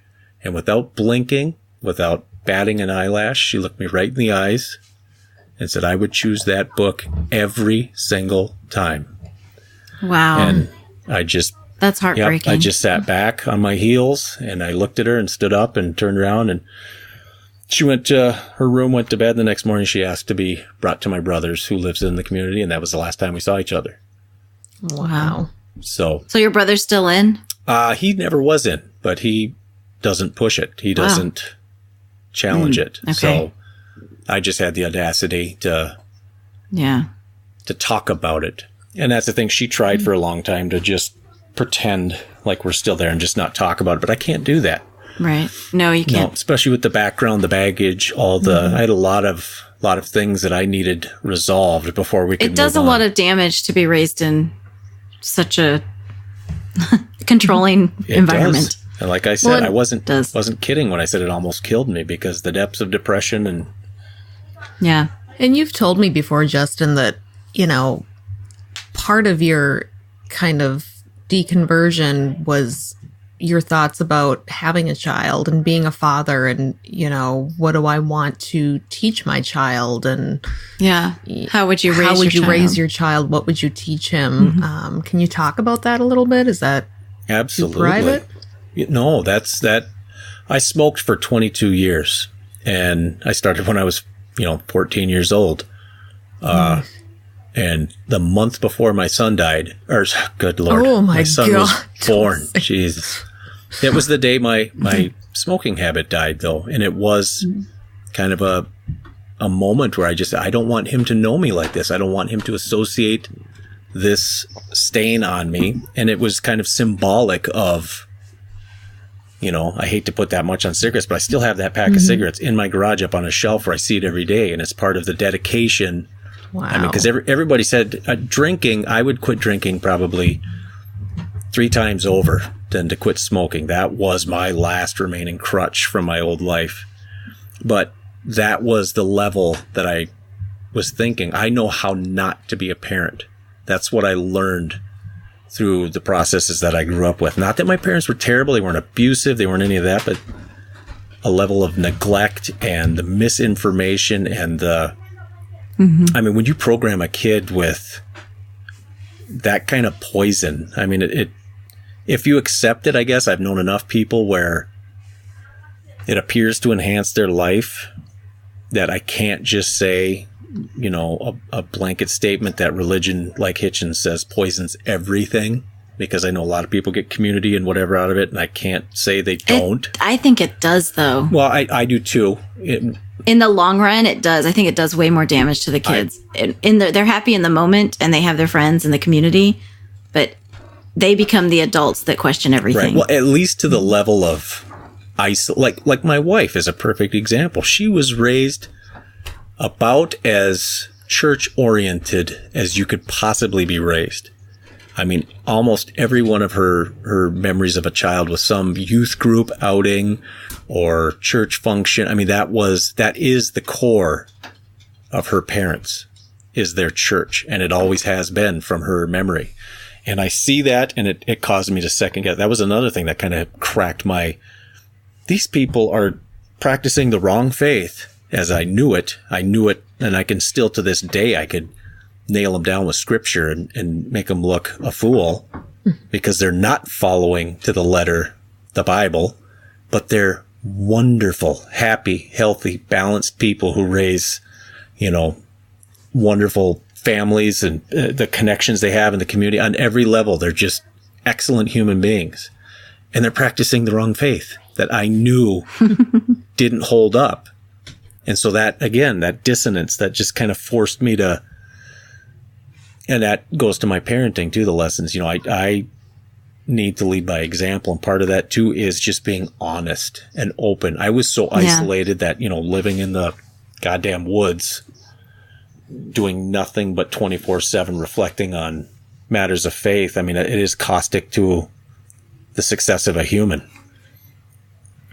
And without blinking, without batting an eyelash, she looked me right in the eyes and said, I would choose that book every single time. Wow. And I just That's heartbreaking. Yep, I just sat back on my heels and I looked at her and stood up and turned around, and she went to her room, went to bed. The next morning she asked to be brought to my brother's, who lives in the community, and that was the last time we saw each other. Wow. So your brother's still in? He never was in, but he doesn't push it. He doesn't challenge it. Okay. So I just had the audacity to talk about it. And that's the thing. She tried for a long time to just pretend like we're still there and just not talk about it. But I can't do that. Right. No, you can't. No, especially with the background, the baggage, all the, I had a lot of things that I needed resolved before we could It does move a on. lot of damage to be raised in such a controlling It environment. does. And like I said, I wasn't does. kidding when I said it almost killed me, because the depths of depression and Yeah. And you've told me before, Justin, that, part of your kind of deconversion was your thoughts about having a child and being a father and, what do I want to teach my child? And Yeah. How would you raise your child? What would you teach him? Can you talk about that a little bit? Is that absolutely too private? No, that's that. I smoked for 22 years, and I started when I was, 14 years old. And the month before my son died, or good Lord, Oh my son God. was born. Jesus. It was the day my smoking habit died, though. And it was kind of a moment where I don't want him to know me like this. I don't want him to associate this stain on me. And it was kind of symbolic of, I hate to put that much on cigarettes, but I still have that pack of cigarettes in my garage up on a shelf where I see it every day. And it's part of the dedication. Wow. I mean, because everybody said drinking, I would quit drinking probably 3 times over than to quit smoking. That was my last remaining crutch from my old life. But that was the level that I was thinking. I know how not to be a parent. That's what I learned through the processes that I grew up with. Not that my parents were terrible. They weren't abusive. They weren't any of that, but a level of neglect and the misinformation and the, I mean, when you program a kid with that kind of poison, I mean, if you accept it, I guess I've known enough people where it appears to enhance their life that I can't just say, a blanket statement that religion, like Hitchens says, poisons everything, because I know a lot of people get community and whatever out of it, and I can't say they don't. I think it does, though. Well, I do too. In the long run, it does. I think it does way more damage to the kids. They're happy in the moment and they have their friends in the community, but they become the adults that question everything. Right. Well, at least to the level of like my wife is a perfect example. She was raised about as church oriented as you could possibly be raised. I mean, almost every one of her memories of a child was some youth group outing or church function. I mean, that is the core of her parents, is their church. And it always has been from her memory. And I see that, and it caused me to second guess. That was another thing that kind of cracked these people are practicing the wrong faith. As I knew it, and I can still to this day, I could nail them down with scripture and make them look a fool because they're not following to the letter the Bible, but they're wonderful, happy, healthy, balanced people who raise, wonderful families and the connections they have in the community on every level. They're just excellent human beings, and they're practicing the wrong faith that I knew didn't hold up. And so that, again, that dissonance that just kind of forced me to, and that goes to my parenting too, the lessons, I need to lead by example. And part of that too is just being honest and open. I was so isolated that, living in the goddamn woods, doing nothing but 24/7 reflecting on matters of faith. I mean, it is caustic to the success of a human.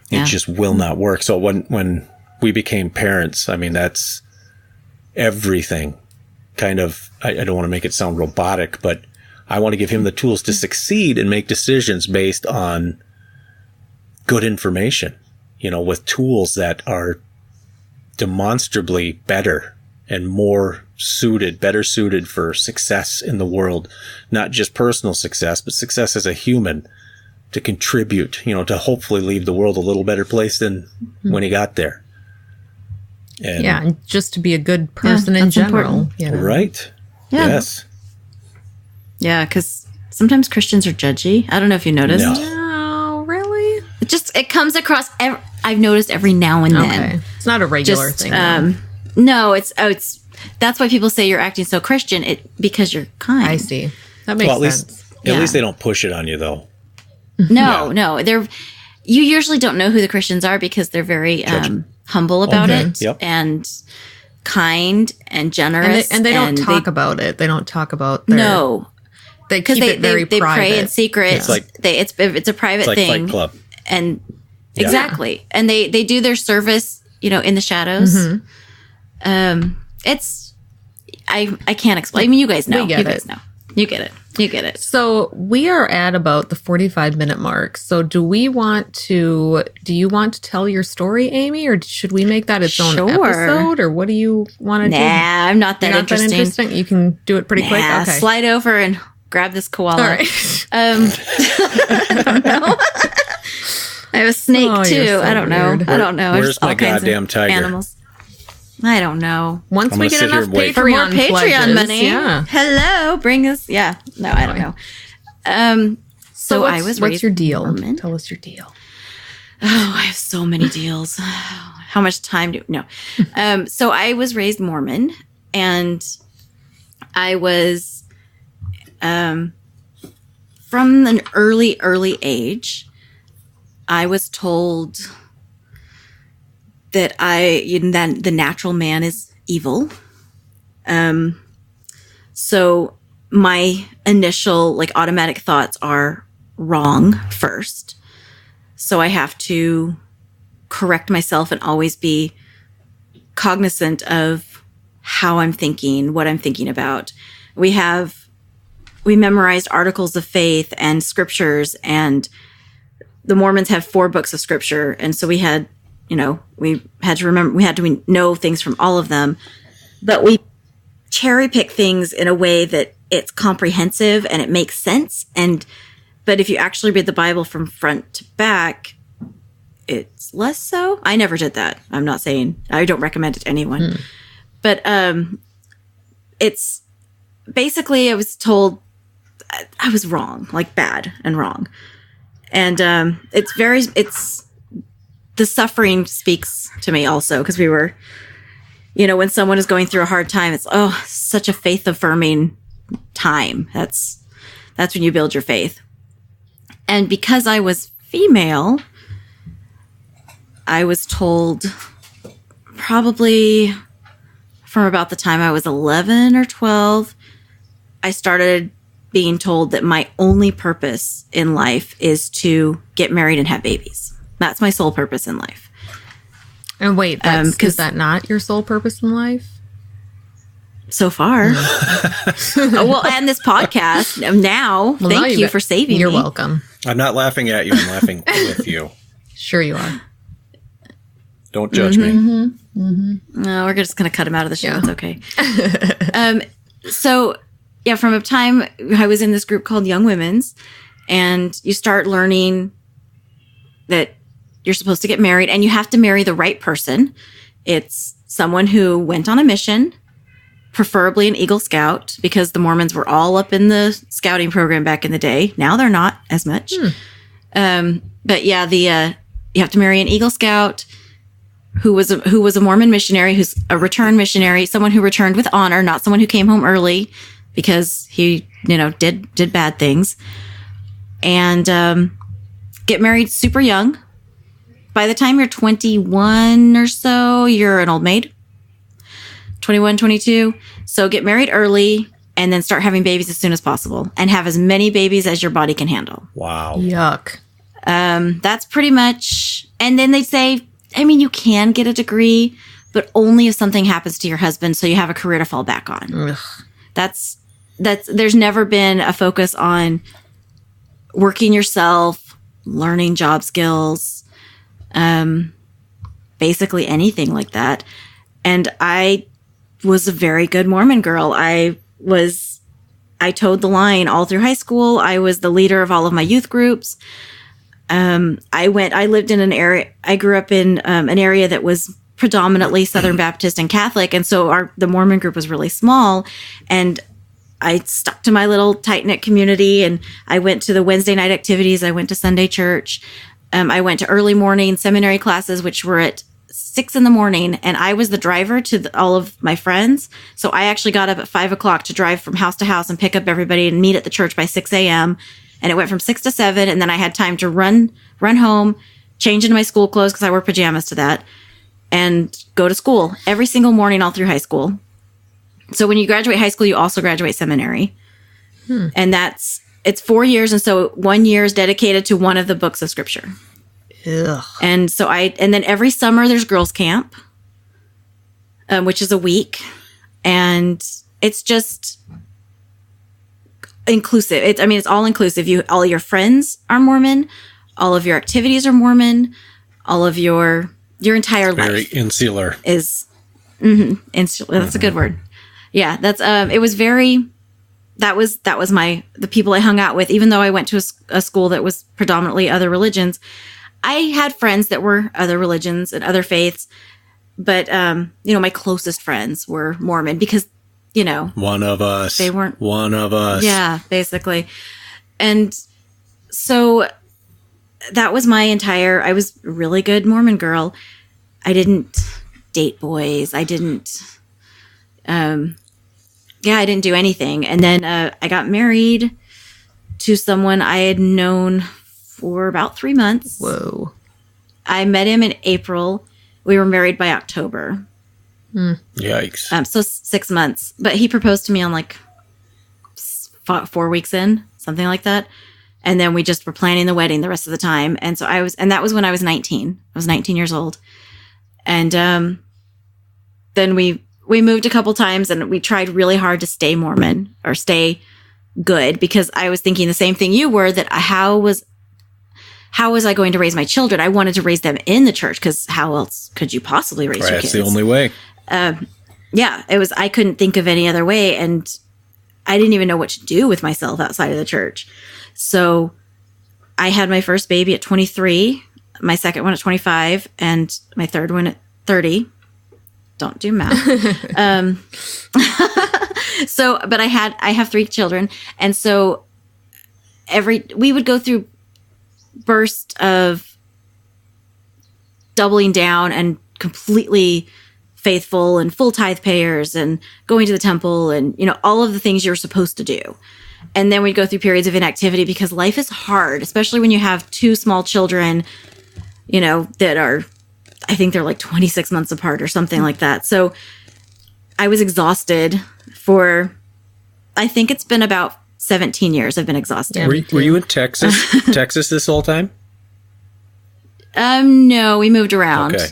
It just will not work. So when we became parents, I mean, that's everything. Kind of, I don't want to make it sound robotic, but I want to give him the tools to succeed and make decisions based on good information, with tools that are demonstrably better and better suited for success in the world, not just personal success, but success as a human, to contribute, to hopefully leave the world a little better place than when he got there. And just to be a good person in general. Right. Yeah. Yes. Yeah, because sometimes Christians are judgy. I don't know if you noticed. No, really? It comes across. I've noticed every now and then. Okay. It's not a regular thing. No, it's that's why people say you're acting so Christian. Because you're kind. I see. That makes sense. At least they don't push it on you, though. No. You usually don't know who the Christians are because they're very humble about it and kind and generous. And they don't talk about it. They don't talk about their... They keep it very private. They pray in secret. It's like it's a private thing. Fight Club. And exactly. And they do their service, in the shadows. It's I can't explain. I mean, you guys know. You guys know. You get it. So we are at about the 45-minute mark. So do you want to tell your story, Amy, or should we make that its own episode, or what do you want to do? Nah, I'm not that interesting. You can do it pretty quick. Okay. Slide over and grab this koala. All right. I don't know. I have a snake too. So I don't know. weird. I don't know. Where's my goddamn tiger? Animals. I don't know. Once we get enough Patreon for more Patreon pledges, money. Yeah. Hello, bring us. Yeah. No, I don't know. So I was. What's your deal? Mormon. Tell us your deal. Oh, I have so many deals. How much time do no? So I was raised Mormon, and I was from an early age. I was told that that the natural man is evil. So my initial automatic thoughts are wrong first. So I have to correct myself and always be cognizant of how I'm thinking, what I'm thinking about. We memorized articles of faith and scriptures, and the Mormons have 4 books of scripture. And so we had to know things from all of them, but we cherry pick things in a way that it's comprehensive and it makes sense. But if you actually read the Bible from front to back, it's less so. I never did that. I'm not saying, I don't recommend it to anyone, but, it's basically, I was told I was wrong, bad and wrong. And, the suffering speaks to me also, because we were, when someone is going through a hard time, it's, such a faith affirming time. That's when you build your faith. And because I was female, I was told probably from about the time I was 11 or 12, I started being told that my only purpose in life is to get married and have babies. That's my sole purpose in life. And wait, is that not your sole purpose in life? So far. Well, and this podcast now. Well, thank you for saving me. You're welcome. I'm not laughing at you. I'm laughing with you. Sure you are. Don't judge me. No, we're just going to cut him out of the show. Yeah. It's okay. So, yeah, from a time I was in this group called Young Women's, and you start learning that you're supposed to get married, and you have to marry the right person. It's someone who went on a mission, preferably an Eagle Scout, because the Mormons were all up in the scouting program back in the day. Now they're not as much. But yeah, you have to marry an Eagle Scout who was a Mormon missionary, who's a return missionary, someone who returned with honor, not someone who came home early because he, did bad things. And get married super young. By the time you're 21 or so, you're an old maid. 21, 22. So get married early and then start having babies as soon as possible, and have as many babies as your body can handle. Wow. Yuck. That's pretty much. And then they say, you can get a degree, but only if something happens to your husband, so you have a career to fall back on. Ugh. There's never been a focus on working yourself, learning job skills, basically anything like that. And I was a very good Mormon girl. I towed the line all through high school. I was the leader of all of my youth groups. I lived in an area, I grew up in an area that was predominantly Southern Baptist and Catholic. And so the Mormon group was really small, and I stuck to my little tight knit community, and I went to the Wednesday night activities. I went to Sunday church. I went to early morning seminary classes, which were at 6 a.m, and I was the driver to all of my friends. So I actually got up at 5 o'clock to drive from house to house and pick up everybody and meet at the church by 6 a.m. And it went from 6 to 7. And then I had time to run home, change into my school clothes because I wore pajamas to that, and go to school every single morning all through high school. So when you graduate high school, you also graduate seminary. And it's 4 years. And so 1 year is dedicated to one of the books of scripture. Ugh. And so and then every summer there's girls camp, which is a week. And it's just inclusive. It's all inclusive. All your friends are Mormon. All of your activities are Mormon. All of your entire life. Very insular. Is insular. That's a good word. Yeah, that's it was very. That was the people I hung out with. Even though I went to a school that was predominantly other religions, I had friends that were other religions and other faiths. But my closest friends were Mormon because one of us. They weren't one of us. Yeah, basically. And so that was I was a really good Mormon girl. I didn't date boys. I didn't I didn't do anything. And then I got married to someone I had known for about 3 months. Whoa. I met him in April. We were married by October. Yikes. So 6 months. But he proposed to me on 4 weeks in, something like that. And then we just were planning the wedding the rest of the time. And so that was when I was 19. I was 19 years old. And then we moved a couple times, and we tried really hard to stay Mormon or stay good, because I was thinking the same thing you were, that how was I going to raise my children? I wanted to raise them in the church, because how else could you possibly raise your kids? That's the only way. I couldn't think of any other way. And I didn't even know what to do with myself outside of the church. So I had my first baby at 23, my second one at 25, and my third one at 30. Don't do math. But I have 3 children. And so we would go through bursts of doubling down and completely faithful and full tithe payers and going to the temple and, all of the things you're supposed to do. And then we'd go through periods of inactivity because life is hard, especially when you have 2 small children, that are, I think they're 26 months apart or something like that. So I was exhausted I think it's been about 17 years I've been exhausted. Yeah, were you in Texas this whole time? No, we moved around. Okay.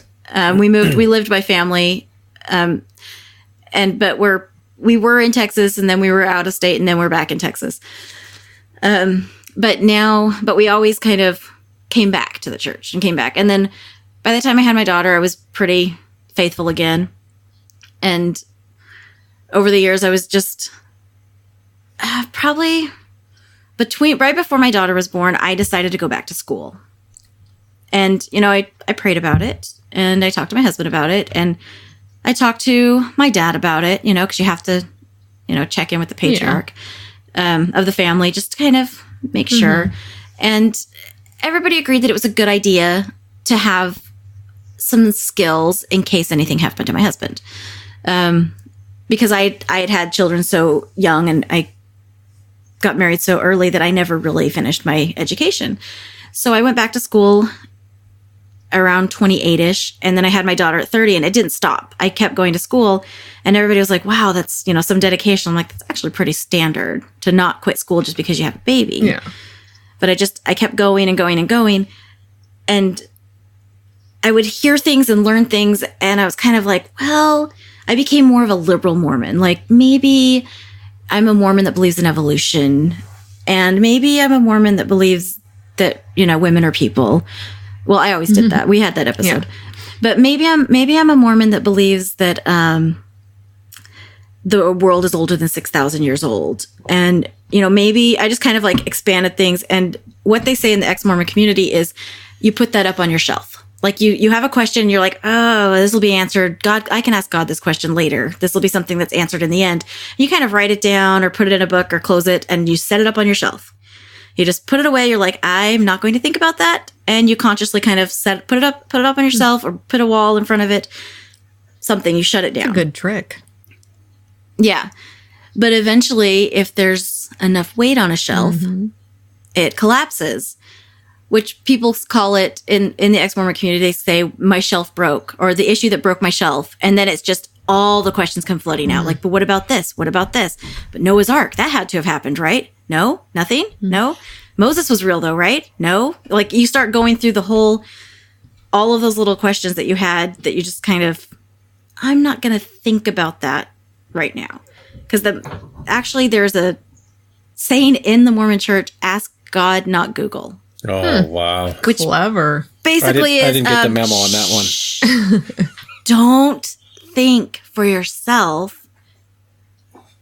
We lived by family. But we were in Texas, and then we were out of state, and then we're back in Texas. But we always kind of came back to the church and came back. And then by the time I had my daughter, I was pretty faithful again. And over the years, I was just probably right before my daughter was born, I decided to go back to school. And, I prayed about it, and I talked to my husband about it, and I talked to my dad about it, because you have to, check in with the patriarch of the family, just to kind of make sure. And everybody agreed that it was a good idea to have some skills in case anything happened to my husband. Because I had had children so young, and I got married so early that I never really finished my education. So I went back to school around 28-ish, and then I had my daughter at 30, and it didn't stop. I kept going to school, and everybody was like, wow, that's, some dedication. I'm like, that's actually pretty standard to not quit school just because you have a baby. Yeah. But I kept going and going and going, and I would hear things and learn things, and I was kind of like, well, I became more of a liberal Mormon. Like, maybe I'm a Mormon that believes in evolution, and maybe I'm a Mormon that believes that, women are people. Well, I always did that. We had that episode. Yeah. But maybe I'm a Mormon that believes that the world is older than 6,000 years old. And, maybe I just kind of like expanded things. And what they say in the ex-Mormon community is you put that up on your shelf. Like you have a question, you're like, oh, this will be answered. God, I can ask God this question later. This will be something that's answered in the end. You kind of write it down or put it in a book or close it and you set it up on your shelf. You just put it away. You're like, I'm not going to think about that. And you consciously kind of put it up on yourself or put a wall in front of it. Something, you shut it down. That's a good trick. Yeah. But eventually, if there's enough weight on a shelf, it collapses, which people call it in the ex-Mormon community. They say my shelf broke, or the issue that broke my shelf. And then it's just all the questions come flooding out. Like, but what about this? What about this? But Noah's Ark, that had to have happened, right? No, nothing. No. Moses was real though, right? No. Like you start going through all of those little questions that you had that you just kind of, I'm not going to think about that right now. Because actually there's a saying in the Mormon church, ask God, not Google. Oh, wow. Which clever. Basically I didn't get the memo on that one. Don't think for yourself.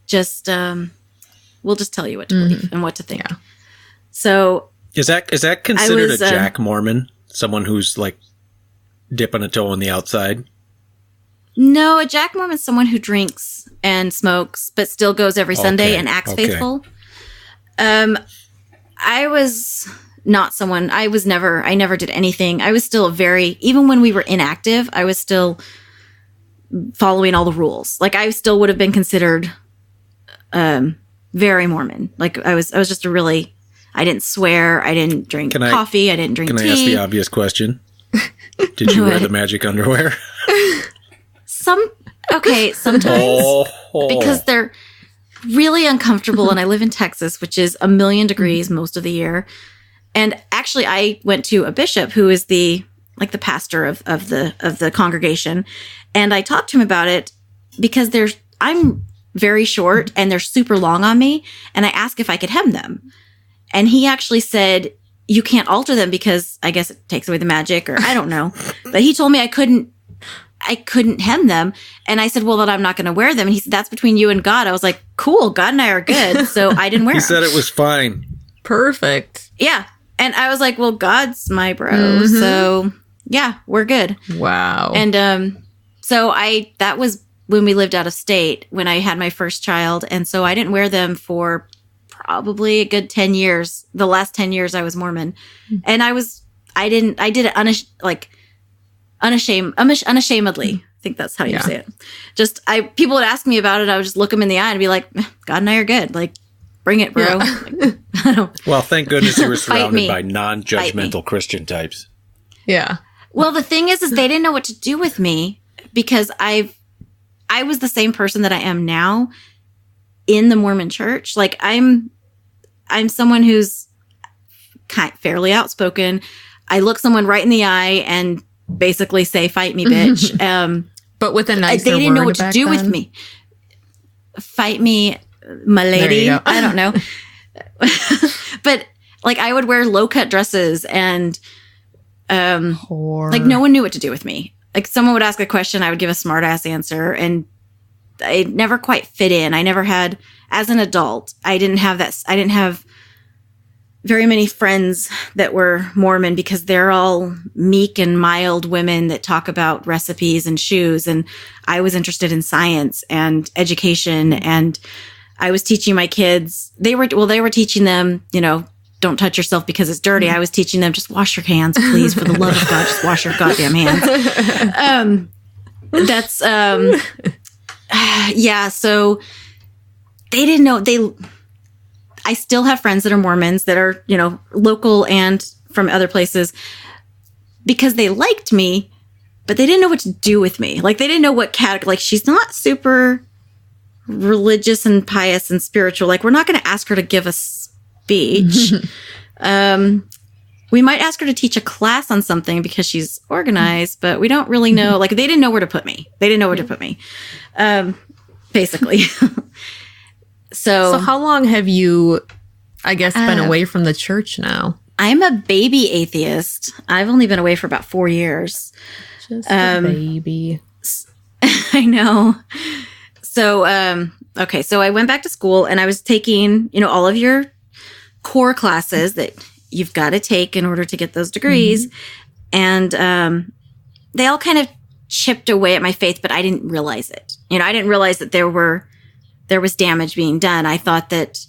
Just, we'll just tell you what to believe and what to think. Yeah. So is that considered a Jack Mormon? Someone who's like dipping a toe on the outside? No, a Jack Mormon is someone who drinks and smokes, but still goes every Sunday and acts faithful. I was not someone, I never did anything. I was still even when we were inactive, I was still following all the rules. Like I still would have been considered very Mormon. Like I was just I didn't swear, I didn't drink coffee, I didn't drink tea. Can I ask the obvious question? Did you wear the magic underwear? Sometimes because they're really uncomfortable and I live in Texas, which is 1,000,000 degrees most of the year. And actually I went to a bishop who is the pastor of the congregation. And I talked to him about it because I'm very short and they're super long on me. And I asked if I could hem them. And he actually said, you can't alter them because I guess it takes away the magic or I don't know. But he told me I couldn't hem them. And I said, well, then I'm not going to wear them. And he said, that's between you and God. I was like, cool, God and I are good. So I didn't wear them. He said it was fine. Perfect. Yeah. And I was like, well, God's my bro. So yeah, we're good. Wow. And so that was when we lived out of state, when I had my first child. And so I didn't wear them for probably a good 10 years. The last 10 years I was Mormon. And I did it unashamedly. I think that's how you say it. People would ask me about it. I would just look them in the eye and be like, God and I are good. Like, bring it, bro. Yeah. Like, well, thank goodness you were surrounded by non-judgmental Christian types. Yeah. Well, the thing is they didn't know what to do with me because I was the same person that I am now in the Mormon church. Like I'm someone who's fairly outspoken. I look someone right in the eye and basically say, fight me, bitch. But with a nicer they didn't know what to do with me. Fight me, my lady. I don't know. But like I would wear low cut dresses and like no one knew what to do with me. Like someone would ask a question, I would give a smart ass answer and I never quite fit in. I never had, as an adult, I didn't have very many friends that were Mormon because they're all meek and mild women that talk about recipes and shoes. And I was interested in science and education. And I was teaching my kids, they were teaching them, don't touch yourself because it's dirty. I was teaching them, just wash your hands, please, for the love of God, just wash your goddamn hands. So they didn't know I still have friends that are Mormons that are, local and from other places because they liked me, but they didn't know what to do with me. Like they didn't know what like she's not super religious and pious and spiritual. Like we're not going to ask her to give a speech. We might ask her to teach a class on something because she's organized, but we don't really know. Like they didn't know where to put me. Basically. So how long have you, I guess, been away from the church now? I'm a baby atheist. I've only been away for about 4 years. Just a baby. I know. So, so I went back to school and I was taking, all of your core classes that you've got to take in order to get those degrees. And they all kind of chipped away at my faith, but I didn't realize it. I didn't realize that there was damage being done. I thought that,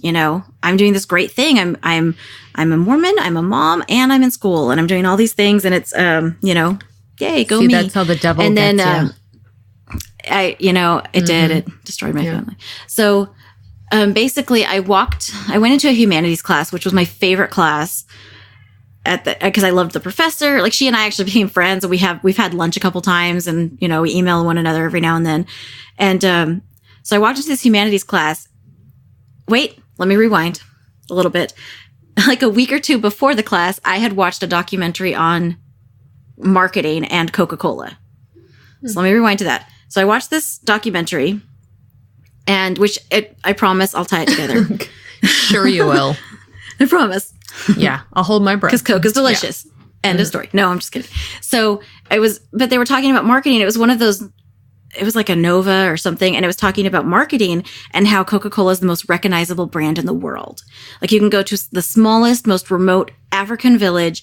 I'm doing this great thing. I'm a Mormon, I'm a mom, and I'm in school, and I'm doing all these things, and it's, yay, go See, me. that's how the devil and gets then, you. It did. It destroyed my family. So, basically, I went into a humanities class, which was my favorite class because I loved the professor. Like, she and I actually became friends, and we've had lunch a couple times, and, we email one another every now and then. And, so I walked into this humanities class. Wait, let me rewind a little bit. Like a week or two before the class, I had watched a documentary on marketing and Coca-Cola. So let me rewind to that. So I watched this documentary, and I promise I'll tie it together. Sure you will. I promise. Yeah, I'll hold my breath. Because Coke is delicious. Yeah. End of story. No, I'm just kidding. So but they were talking about marketing. It was one of those, it was like a Nova or something, and it was talking about marketing and how Coca-Cola is the most recognizable brand in the world. Like, you can go to the smallest, most remote African village,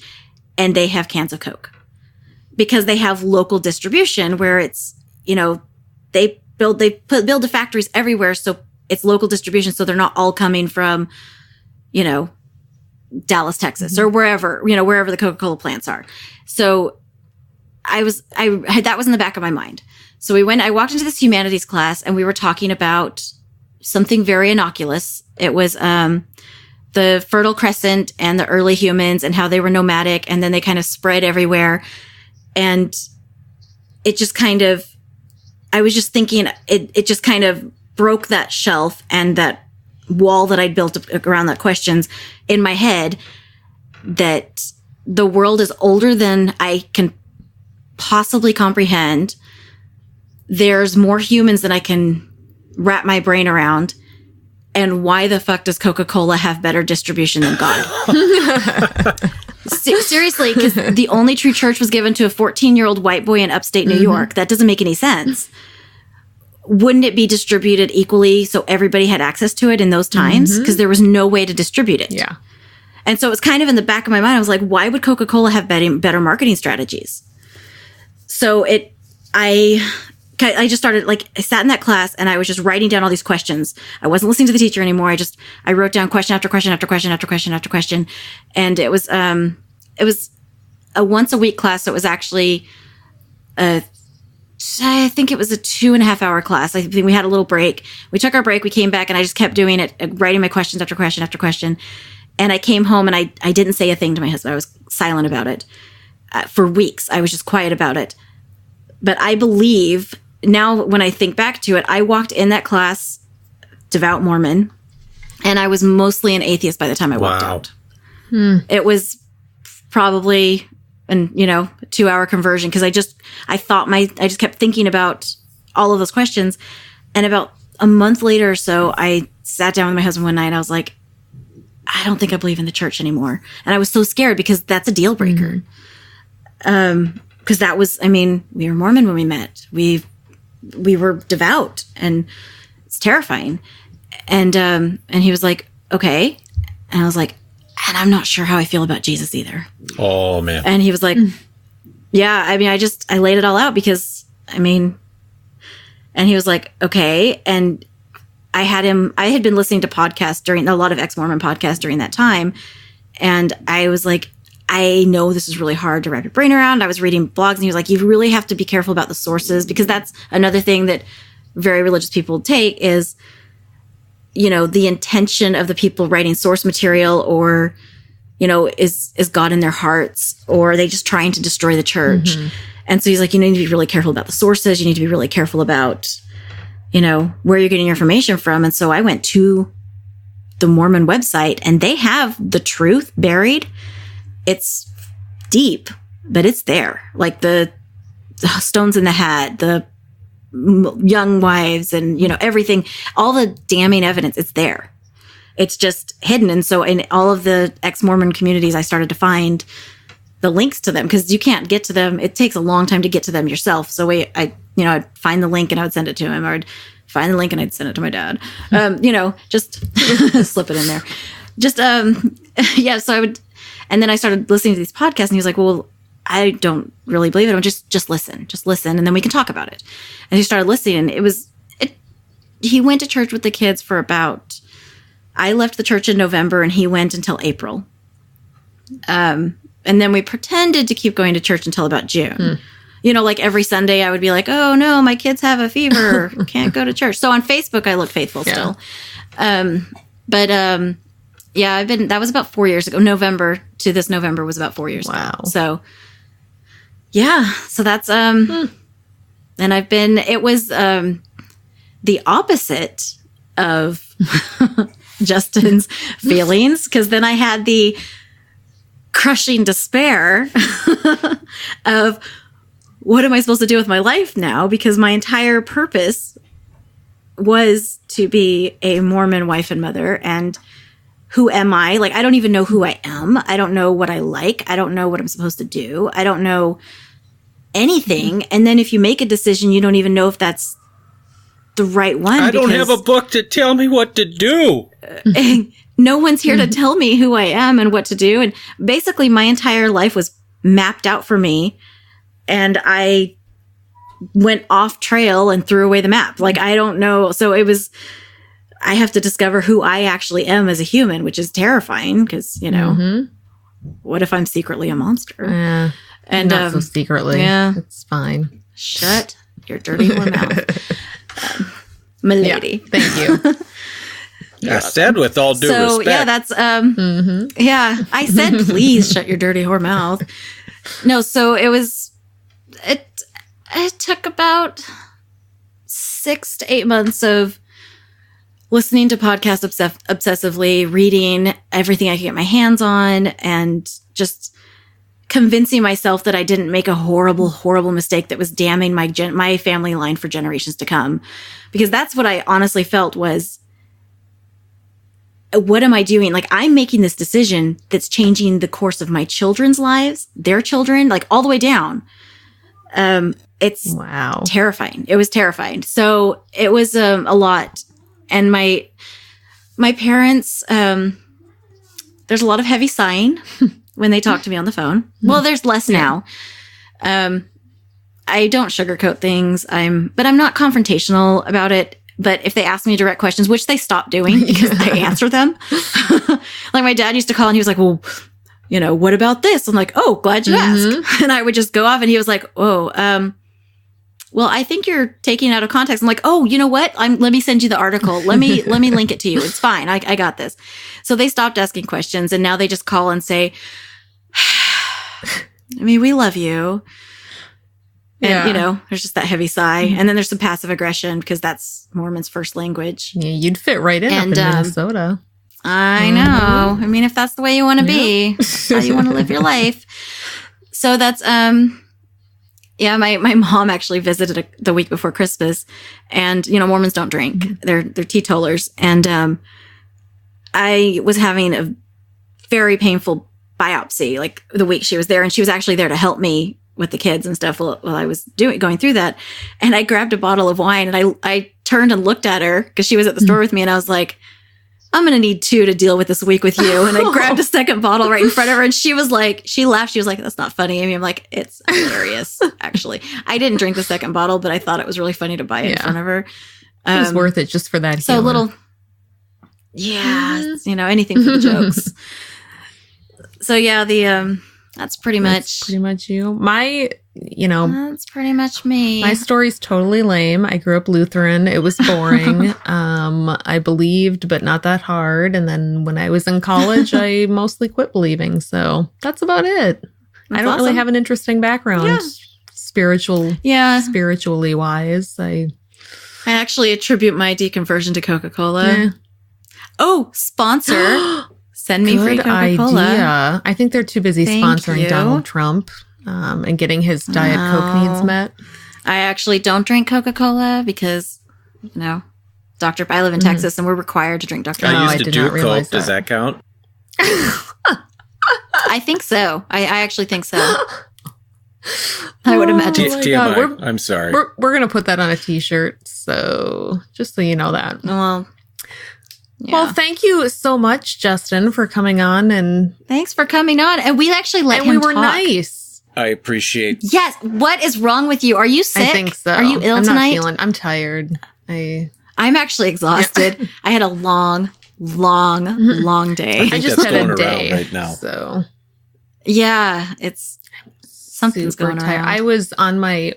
and they have cans of Coke because they have local distribution where it's, they build the factories everywhere, so it's local distribution, so they're not all coming from, Dallas, Texas, or wherever the Coca-Cola plants are. So that was in the back of my mind. So I walked into this humanities class, and we were talking about something very innocuous. It was the Fertile Crescent and the early humans and how they were nomadic, and then they kind of spread everywhere. And it just kind of, I was just thinking, it just kind of broke that shelf and that wall that I'd built around that questions in my head, that the world is older than I can possibly comprehend. There's more humans than I can wrap my brain around. And why the fuck does Coca-Cola have better distribution than God? Seriously, because the only true church was given to a 14-year-old white boy in upstate New York. That doesn't make any sense. Wouldn't it be distributed equally so everybody had access to it in those times? Because there was no way to distribute it. Yeah. And so it was kind of in the back of my mind. I was like, why would Coca-Cola have better marketing strategies? So I just started, I sat in that class and I was just writing down all these questions. I wasn't listening to the teacher anymore. I wrote down question after question after question after question after question. And it was a once a week class. So it was actually, I think it was a 2.5 hour class. I think we had a little break. We took our break. We came back and I just kept doing it, writing my questions after question after question. And I came home and I didn't say a thing to my husband. I was silent about it. For weeks, I was just quiet about it. But I believe now when I think back to it, I walked in that class, devout Mormon, and I was mostly an atheist by the time I walked out. It was probably a 2-hour conversion because I just kept thinking about all of those questions. And about a month later or so, I sat down with my husband one night and I was like, I don't think I believe in the church anymore. And I was so scared because that's a deal breaker. Because that was, we were Mormon when we met. We were devout, and it's terrifying. And he was like, okay. And I was like, and I'm not sure how I feel about Jesus either. Oh, man. And he was like, yeah, I laid it all out because, and he was like, okay. And I had been listening to podcasts a lot of ex-Mormon podcasts during that time. And I was like, I know this is really hard to wrap your brain around. I was reading blogs and he was like, you really have to be careful about the sources, because that's another thing that very religious people take is, the intention of the people writing source material, or, is God in their hearts, or are they just trying to destroy the church? And so he's like, you need to be really careful about the sources. You need to be really careful about, where you're getting your information from. And so I went to the Mormon website and they have the truth buried. It's deep, but it's there. Like the stones in the hat, the young wives, and, everything, all the damning evidence, it's there. It's just hidden. And so in all of the ex-Mormon communities, I started to find the links to them because you can't get to them. It takes a long time to get to them yourself. So I'd find the link and I would send it to him, or I'd find the link and I'd send it to my dad. Just slip it in there. So I would, and then I started listening to these podcasts and he was like, well, I don't really believe it. I'm just listen, and then we can talk about it. And he started listening, and he went to church with the kids for I left the church in November and he went until April. And then we pretended to keep going to church until about June. Like every Sunday I would be like, oh no, my kids have a fever. Can't go to church. So on Facebook, I look faithful still. That was about 4 years ago. November to this November was about 4 years ago. So that's, and it was, the opposite of Justin's feelings. 'Cause then I had the crushing despair of what am I supposed to do with my life now? Because my entire purpose was to be a Mormon wife and mother. And who am I? Like, I don't even know who I am. I don't know what I like. I don't know what I'm supposed to do. I don't know anything. And then if you make a decision, you don't even know if that's the right one. I don't have a book to tell me what to do. No one's here to tell me who I am and what to do. And basically my entire life was mapped out for me. And I went off trail and threw away the map. Like, I don't know. So I have to discover who I actually am as a human, which is terrifying because, what if I'm secretly a monster? Yeah. And not so secretly. Yeah. It's fine. Shut your dirty whore mouth. Milady. Yeah, thank you. I said with all due respect. So, yeah, that's, I said, please shut your dirty whore mouth. No, so it took about 6 to 8 months of listening to podcasts obsessively, reading everything I could get my hands on, and just convincing myself that I didn't make a horrible, horrible mistake that was damning my family line for generations to come. Because that's what I honestly felt was, what am I doing? Like, I'm making this decision that's changing the course of my children's lives, their children, like all the way down. It's terrifying. It was terrifying. So it was a lot. And my parents, there's a lot of heavy sighing when they talk to me on the phone. Well, there's less now. I don't sugarcoat things. But I'm not confrontational about it. But if they ask me direct questions, which they stopped doing because I answer them. Like my dad used to call and he was like, well, what about this? I'm like, oh, glad you asked. And I would just go off and he was like, oh, well, I think you're taking it out of context. I'm like, oh, you know what? Let me send you the article. Let me link it to you. It's fine. I got this. So they stopped asking questions and now they just call and say, I mean, we love you. And, there's just that heavy sigh. And then there's some passive aggression because that's Mormon's first language. Yeah, you'd fit right in up in Minnesota. I know. I mean, if that's the way you want to be, that's how you want to live your life. So that's, my mom actually visited the week before Christmas, and, Mormons don't drink. They're teetotalers. And, I was having a very painful biopsy, like the week she was there, and she was actually there to help me with the kids and stuff while I was going through that. And I grabbed a bottle of wine and I turned and looked at her because she was at the store with me, and I was like, I'm going to need 2 to deal with this week with you. And I grabbed a second bottle right in front of her, and she laughed. She was like, that's not funny. I mean, I'm like, it's hilarious, actually. I didn't drink the second bottle, but I thought it was really funny to buy it in front of her. It was worth it just for that. So humor. Anything for the jokes. So yeah, that's pretty much you. That's pretty much me. My story's totally lame. I grew up Lutheran. It was boring. I believed, but not that hard. And then when I was in college, I mostly quit believing. So that's about it. I don't really have an interesting background, spiritually wise. I actually attribute my deconversion to Coca-Cola. Yeah. Oh, sponsor. Send me free Coca-Cola. Idea. I think they're too busy sponsoring Donald Trump and getting his Diet Coke needs met. I actually don't drink Coca-Cola because, I live in Texas and we're required to drink Dr. Pepper. I used to do Coke. Does that count? I think so. I actually think so. I would imagine. Oh my TMI. God. I'm sorry. We're going to put that on a t-shirt. So just so you know that. Well, yeah. Well, thank you so much, Justin, for coming on. And Thanks for coming on. And we actually let him we were talk. nice. I appreciate. Yes. What is wrong with you? Are you sick? I think so. Are you ill I'm tonight? not feeling. I'm tired. I'm actually exhausted. I had a long day. I I think just that's had going a around day right now. So Yeah, it's something's super going tired. around. I was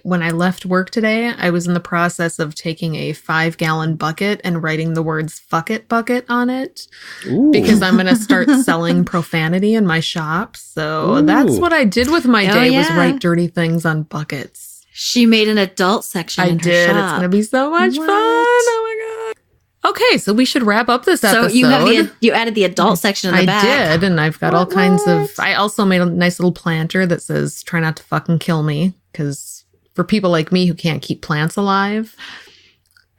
when I left work today, I was in the process of taking a 5-gallon bucket and writing the words "fuck it" bucket on it Ooh. because I'm going to start selling profanity in my shop. So that's what I did with my day was yeah. write dirty things on buckets. She made an adult section I in her did. shop. It's going to be so much fun. Oh my God. Okay, so we should wrap up this So episode. you added the adult section in the I back. did, and I've got all kinds of. I also made a nice little planter that says "Try not to fucking kill me," because for people like me who can't keep plants alive,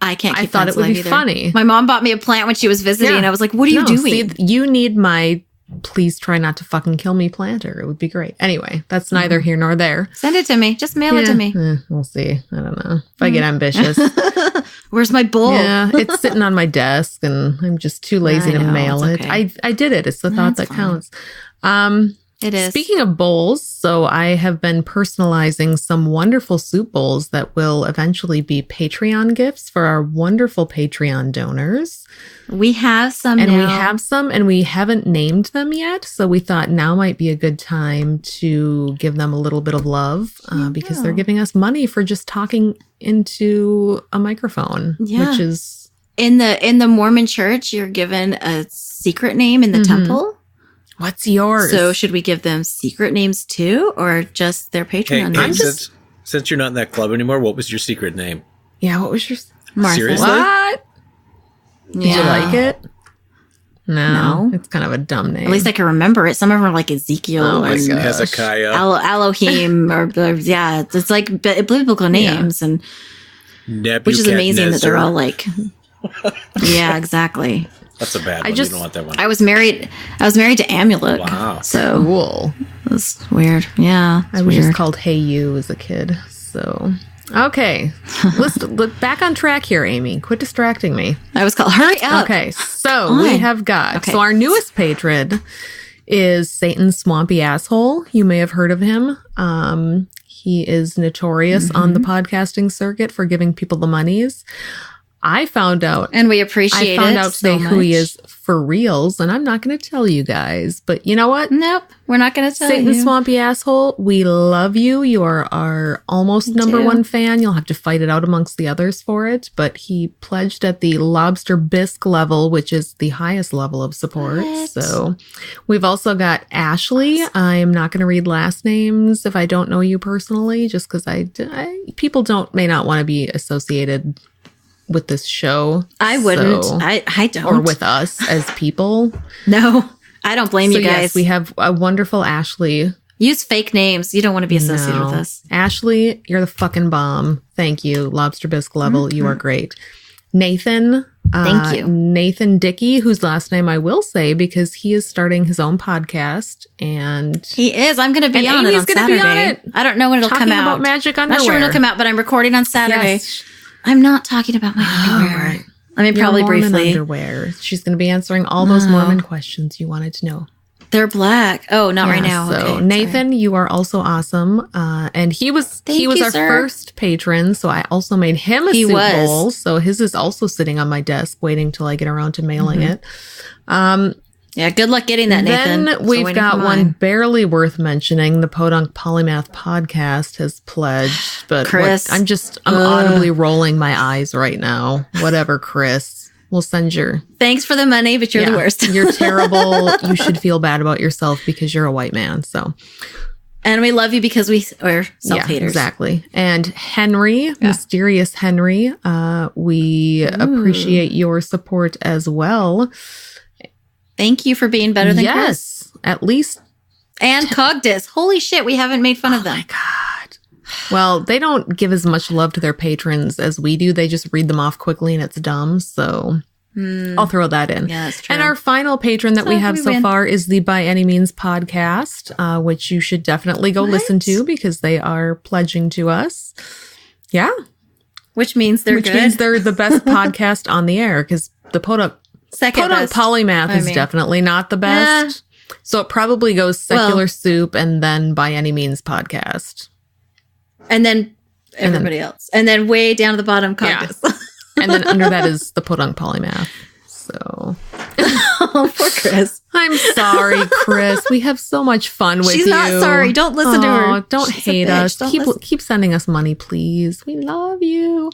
I can't. I Keep thought it plants would alive be either. funny. My mom bought me a plant when she was visiting, Yeah. and I was like, "What are you No, doing?" see, you need my "Please try not to fucking kill me" planter. It would be great. Anyway, that's neither here nor there. Send it to me. Just mail it to me. We'll see. I don't know if I get ambitious. Where's my bowl? Yeah, it's sitting on my desk, and I'm just too lazy I to know, mail it's it. okay. I did it. It's the thought That's that fine. counts. It is. Speaking of bowls, so I have been personalizing some wonderful soup bowls that will eventually be Patreon gifts for our wonderful Patreon donors. We have some And now. we have some, and we haven't named them yet. So we thought now might be a good time to give them a little bit of love because they're giving us money for just talking into a microphone, Yeah. which is in the Mormon church. You're given a secret name in the temple. what's yours? So should we give them secret names too, or just their Hey, Patreon hey, names? since you're not in that club anymore, what was your secret name? yeah, what was your Martha. Seriously? what? Did you like it? No, No. it's kind of a dumb name. At least I can remember it. Some of them are like Ezekiel Oh my and God. Hezekiah, Elohim, or yeah, it's like biblical names, and which is amazing that they're all like, yeah, exactly. That's a bad one. You don't want that one. I was married to Amulek. Wow. So cool. that's weird. Yeah. I was just called Hey You as a kid. So, okay. Let's look back on track here, Amy. Quit distracting me. I was called Hurry Up. Okay. So, we Fine. have got. Okay. So, our newest patron is Satan's Swampy Asshole. You may have heard of him. He is notorious on the podcasting circuit for giving people the monies. I found out. And we appreciate it. I found out so today who he much. is for reals, and I'm not going to tell you guys. But you know what? Nope, we're not going to tell Satan you. Swampy Asshole, we love you. You are our almost number too. one fan. You'll have to fight it out amongst the others for it. But he pledged at the Lobster Bisque level, which is the highest level of support. What? So we've also got Ashley. I'm not going to read last names if I don't know you personally, just because people may not want to be associated with this show. I wouldn't. So- I don't. or with us as people. No, I don't blame So you guys. yes, we have a wonderful Ashley. Use fake names. You don't want to be associated No. with us. Ashley, you're the fucking bomb. Thank you. Lobster Bisque level, you are great. Nathan. Thank you. Nathan Dickey, whose last name I will say because he is starting his own podcast and He is. I'm going to be And on it Amy's on gonna be Saturday. on it. I don't know when it'll talking come out. about magic I'm underwear. not sure when it'll come out, but I'm recording on Saturday. Yes. I'm not talking about my underwear. right. I mean, Your probably Mormon briefly. underwear. She's going to be answering all those Mormon questions you wanted to know. They're black. Oh, not right now. So Okay, Nathan, you are also awesome. And he was Thank our you, sir. first patron, so I also made him a He soup was. bowl. So his is also sitting on my desk, waiting till I get around to mailing it. sorry. Yeah, good luck getting that, Nathan. Then Still we've waiting got for one mine. barely worth mentioning. The Podunk Polymath podcast has pledged, but Chris. I'm audibly rolling my eyes right now. Whatever, Chris. We'll send your. Thanks for the money, but you're the Yeah, worst. You're terrible. You should feel bad about yourself because you're a white man. So. And we love you because we are self-haters. Exactly. And Henry, Mysterious Henry, we appreciate your support as well. Thank you for being better than Chris. Yes, at least. And Cogdis. Holy shit, we haven't made fun of them. God. Well, they don't give as much love to their patrons as we do. They just read them off quickly and it's dumb. So I'll throw that in. Yeah, that's true. And our final patron that we have so far is the By Any Means podcast, which you should definitely go listen to because they are pledging to us. Yeah. Which means they're good. Which means they're the best podcast on the air because the Podunk Polymath is definitely not the best. So it probably goes Secular Soup and then By Any Means podcast. And then everybody else. And then way down at the bottom, Caucus. Yeah. And then under that is the Podunk Polymath. So. Oh, poor Chris. I'm sorry, Chris. We have so much fun with you. She's not sorry. Don't listen to her. Don't hate us. Keep sending us money, please. We love you.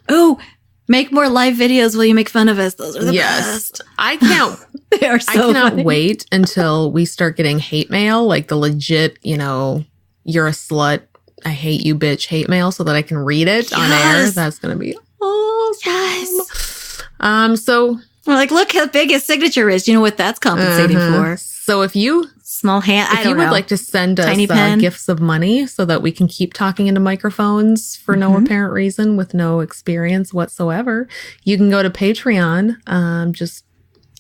Oh, make more live videos while you make fun of us. Those are the best. I can't. They are so I cannot funny. wait until we start getting hate mail, like the legit, you're a slut, I hate you, bitch, hate mail, so that I can read it on air. That's gonna be awesome. Yes. So we're like, look how big his signature is. Do you know what that's compensating for? So if you small hand, if you would like to send us gifts of money so that we can keep talking into microphones for no apparent reason with no experience whatsoever, you can go to Patreon.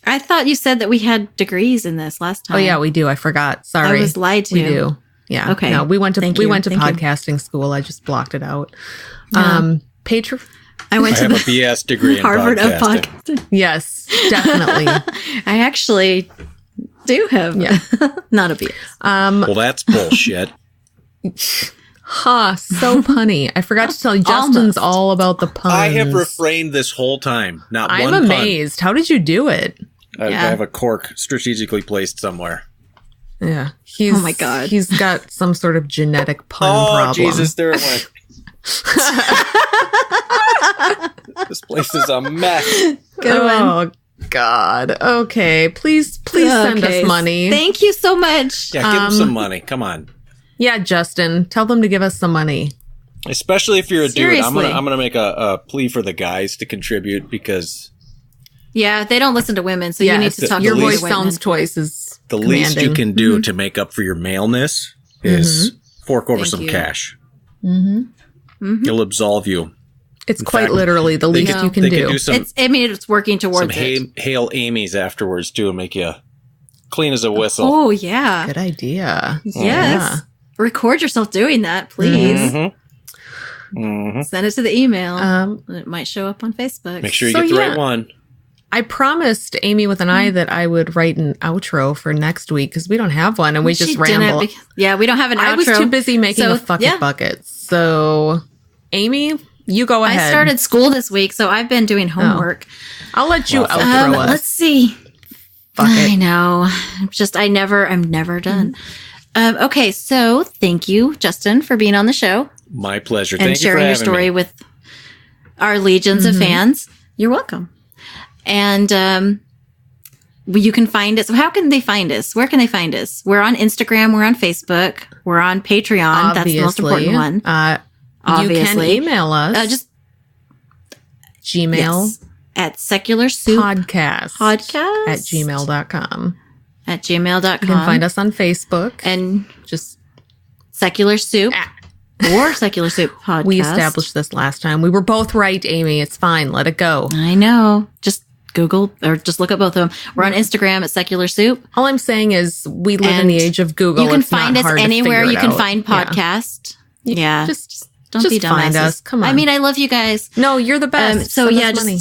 I thought you said that we had degrees in this last time. Oh yeah, we do. I forgot. Sorry, I was lied to. We do. Yeah. Okay. No, we went to Thank podcasting school. I just blocked it out. Yeah. I have a BS degree in Harvard of podcasting. podcasting. Yes, definitely. I actually do have not a BS. Well, that's bullshit. So punny. I forgot to tell you, Justin's all about the puns. I have refrained this whole time. Not one pun. I'm amazed. How did you do it? I have a cork strategically placed somewhere. Yeah. Oh my God. He's got some sort of genetic pun problem. Oh, Jesus, there it went. This place is a mess. Good one. Oh, God. Okay. Please send us money. Thank you so much. Yeah, give them some money. Come on. Yeah, Justin, tell them to give us some money. Especially if you're a Seriously. dude. I'm gonna make a plea for the guys to contribute because they don't listen to women, so you need to talk to your voice women. sounds twice as the commanding. least you can do to make up for your maleness is fork over some cash. It'll absolve you. It's quite literally the least you can do. It's working towards it. Hail Amieys afterwards too and make you clean as a whistle. Oh yeah, good idea. Yes, yeah. Record yourself doing that, please. Send it to the email. It might show up on Facebook. Make sure you get the right one. I promised Amy with an I that I would write an outro for next week because we don't have one and we just ramble. We don't have an outro. I was too busy making a fucking bucket. So, Amy, you go ahead. I started school this week, so I've been doing homework. I'll let you outro us. Let's see. I know. I'm never done. Okay, so thank you, Justin, for being on the show. My pleasure. And sharing your story with our legions of fans. You're welcome. And you can find us. How can they find us? Where can they find us? We're on Instagram. We're on Facebook. We're on Patreon. Obviously. That's the most important one. Obviously. You can email us. Just Gmail. Yes, at Secular Soup Podcast at gmail.com. At gmail.com. You can find us on Facebook. And just Secular Soup. Or Secular Soup Podcast. We established this last time. We were both right, Amy. It's fine. Let it go. I know. Just Google or just look up both of them. We're on Instagram at Secular Soup. All I'm saying is we live in the age of Google. You can find us anywhere you can find podcast. Yeah. Just don't be dumbasses. Find us. Come on. I mean, I love you guys. No, you're the best. So money.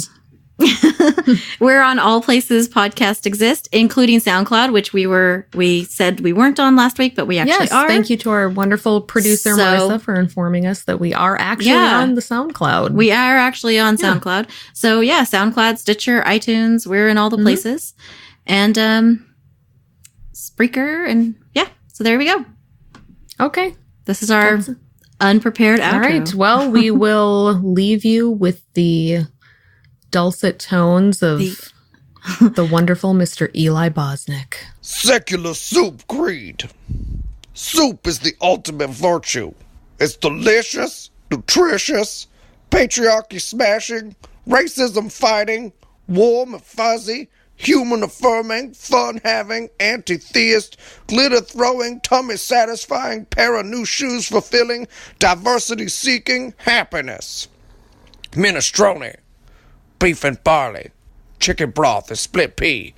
We're on all places podcasts exist, including SoundCloud, which we said we weren't on last week, but we actually are. Thank you to our wonderful producer Marissa for informing us that we are actually on the SoundCloud. We are actually on SoundCloud. So SoundCloud, Stitcher, iTunes, we're in all the places. And Spreaker, and so there we go. Okay. This is our unprepared outro. All right. Well, we will leave you with the dulcet tones of the wonderful Mr. Eli Bosnick. Secular Soup Creed. Soup is the ultimate virtue. It's delicious, nutritious, patriarchy smashing, racism fighting, warm and fuzzy, human affirming, fun having, anti-theist, glitter throwing, tummy satisfying, pair of new shoes fulfilling, diversity seeking, happiness. Minestrone. Beef and barley, chicken broth and split pea,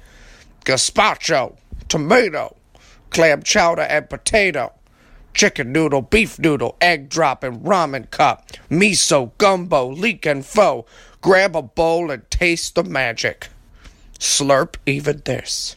gazpacho, tomato, clam chowder and potato, chicken noodle, beef noodle, egg drop and ramen cup, miso, gumbo, leek and pho. Grab a bowl and taste the magic. Slurp even this.